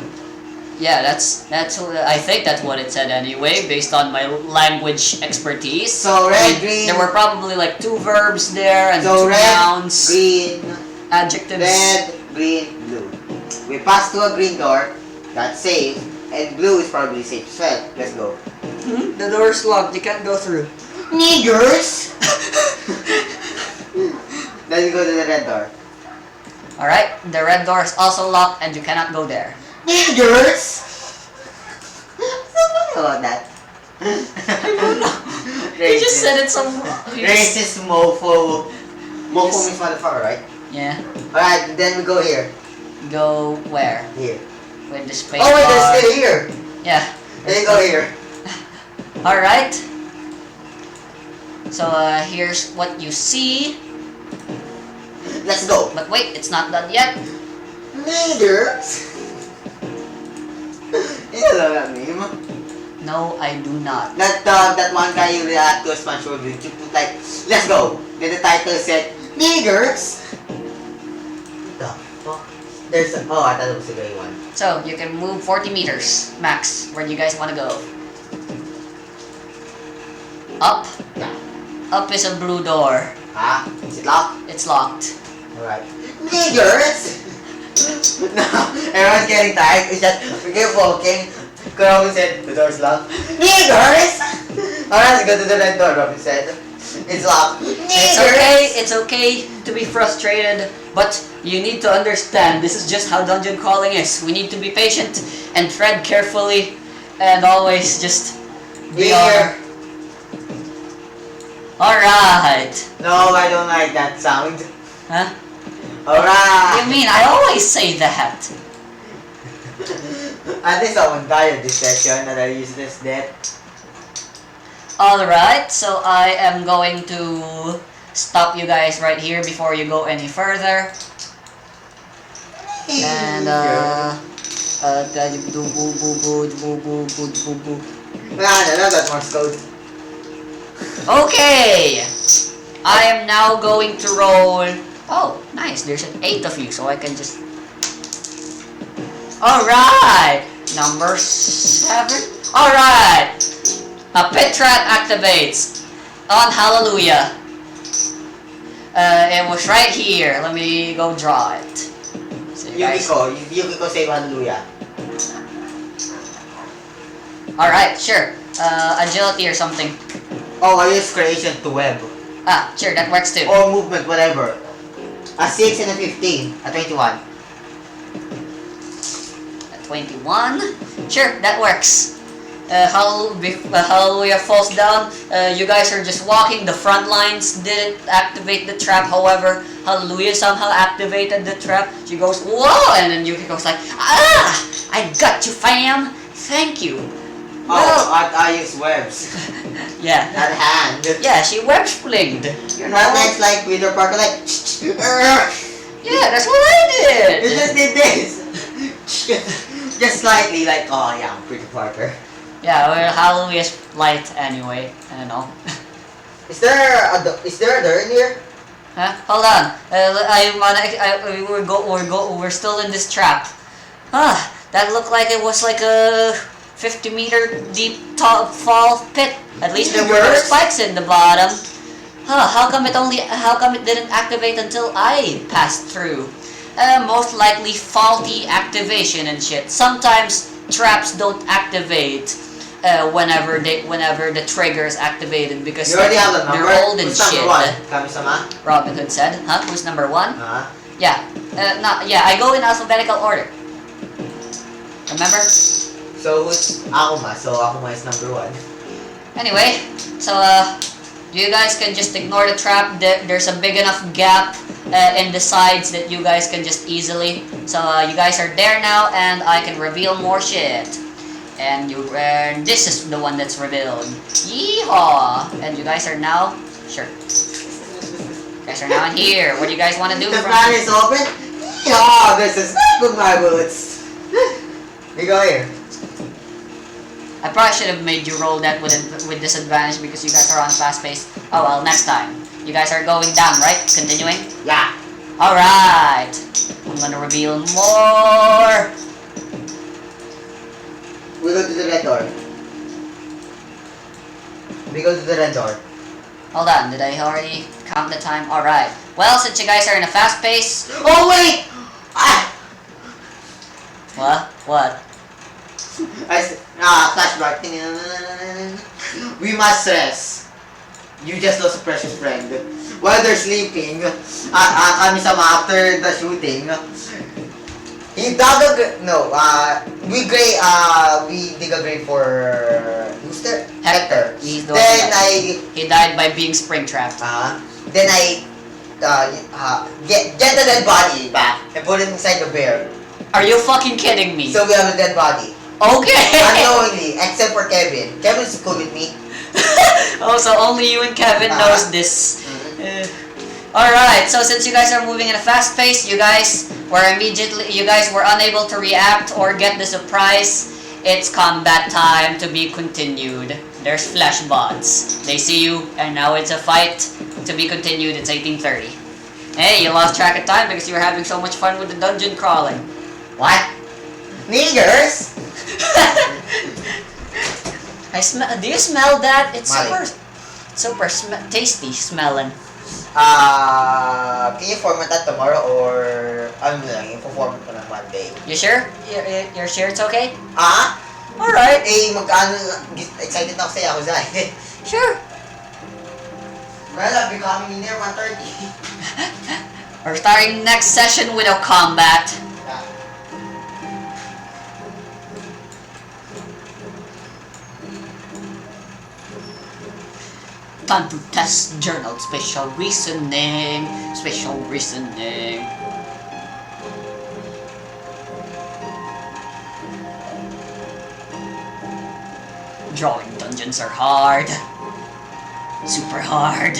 Yeah, I think that's what it said anyway, based on my language expertise. So red, green. There were probably like 2 verbs there and So 2 red, nouns. green, Adjectives. Red, green, blue. We pass to a green door. That's safe. And blue is probably safe as well. Let's go. The door's locked. You can't go through. Niggers! Then we go to the red door. Alright, the red door is also locked and you cannot go there. Niggers! So funny about that. I don't know. You just said it some... Racist mofo. Mofo means motherfucker, right? Yeah. Alright, then we go here. Go where? Here. With the space Oh wait, bar. they're still here. Yeah. Then go here. Alright. So here's what you see. Let's go. But wait, it's not done yet. Niggers! You know that meme? No, I do not. That one guy you react to a SpongeBob video, you put like, let's go. Then the title said, Niggers! What the fuck? There's a, oh, I thought it was a gray one. So you can move 40 meters max. Where do you guys want to go? Up. Yeah. Up is a blue door. Ah, is it locked? It's locked. Alright. Niggers! No, everyone's getting tired. It's just, we keep walking. Robin said, the door's locked. Niggers! Alright, let's go to the red door, Robin said. It's locked. Niggers! It's okay to be frustrated, but you need to understand this is just how dungeon crawling is. We need to be patient and tread carefully and always just be Here. Alright. No, I don't like that sound. Huh? Alright! You mean I always say that? At least I won't die in this session that I use this death. Alright, so I am going to stop you guys right here before you go any further. And That's Morse code. okay! I am now going to roll. Oh, nice. There's an 8 of you, so I can just. Alright! Number 7. Alright! A pit trap activates on Hallelujah. It was right here. Let me go draw it. So you guys- Yukiko say hallelujah. Alright, sure. Agility or something. Oh, I use creation to web. Ah, sure, that works too. Or movement, whatever. A 6 and a 15. A 21. 21. Sure, that works. Hallelujah falls down. You guys are just walking. The front lines didn't activate the trap. However, Hallelujah somehow activated the trap. She goes, whoa! And then Yuki goes like, ah! I got you, fam! Thank you. Oh, Well, I use webs. yeah. Not hand. Yeah, she web flinged. You know? Not next like Peter Parker like Yeah, that's what I did. You just did this. Just slightly like, oh yeah, I'm Peter Parker. Yeah, well, Hallelujah's light anyway. I don't know. Is there a door in here? Huh? Hold on. We're still in this trap. Huh? That looked like it was like a 50-meter deep fall pit. At least there were no spikes in the bottom. Huh? How come it didn't activate until I passed through? Most likely faulty activation and shit. Sometimes traps don't activate whenever the trigger is activated because You already have the number? they're old and Who's shit. number 1? Kami-sama? Robin Hood said. Huh? Who's number 1? Huh? Yeah. Yeah, I go in alphabetical order. Remember? So who's Akuma? So Akuma is number 1. Anyway, so you guys can just ignore the trap. There's a big enough gap in the sides that you guys can just easily. So you guys are there now, and I can reveal more shit. And this is the one that's revealed. Yeehaw! And you guys are now sure. You guys are now in here. What do you guys want to do? The plan is open? Yeah, this is not with my boots. We go here. I probably should have made you roll that with disadvantage because you guys are on fast pace. Oh well, next time. You guys are going down, right? Continuing? Yeah. Alright. I'm gonna reveal more. We go to the red door. We go to the red door. Hold on, did I already count the time? Alright. Well, since you guys are in a fast pace... Oh wait! Ah! What? What? Flashback. We must rest. You just lost a precious friend. While they're sleeping, kami-sama after the shooting, he dug a grave. No, we dig a grave for who's there? Hector. He's the one he died by being spring trapped. Then I get the dead body back and put it inside the bear. Are you fucking kidding me? So we have a dead body. Okay. Unknowingly, except for Kevin. Kevin's cool with me. Oh, so only you and Kevin knows this. Alright, so since you guys are moving at a fast pace, you guys were unable to react or get the surprise. It's combat time to be continued. There's flash bots. They see you, and now it's a fight to be continued. It's 18:30. Hey, you lost track of time because you were having so much fun with the dungeon crawling. What? Niggers? Do you smell that? It's Mali. super tasty smelling. Can you format that tomorrow or ano lang, i-format ko ng Monday? You sure? You're sure it's okay? Alright. Excited na ako sa Yakuza. Sure. Well, I'll be coming in there 1:30. We're starting next session with a combat. Time to test journal spatial reasoning. Drawing dungeons are hard. Super hard.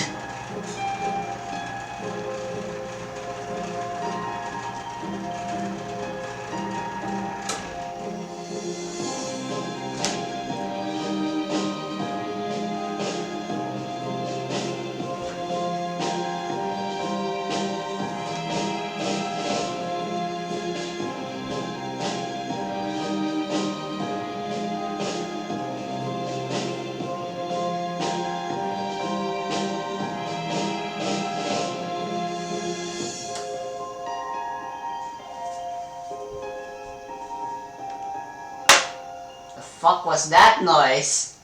The fuck was that noise?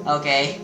Okay.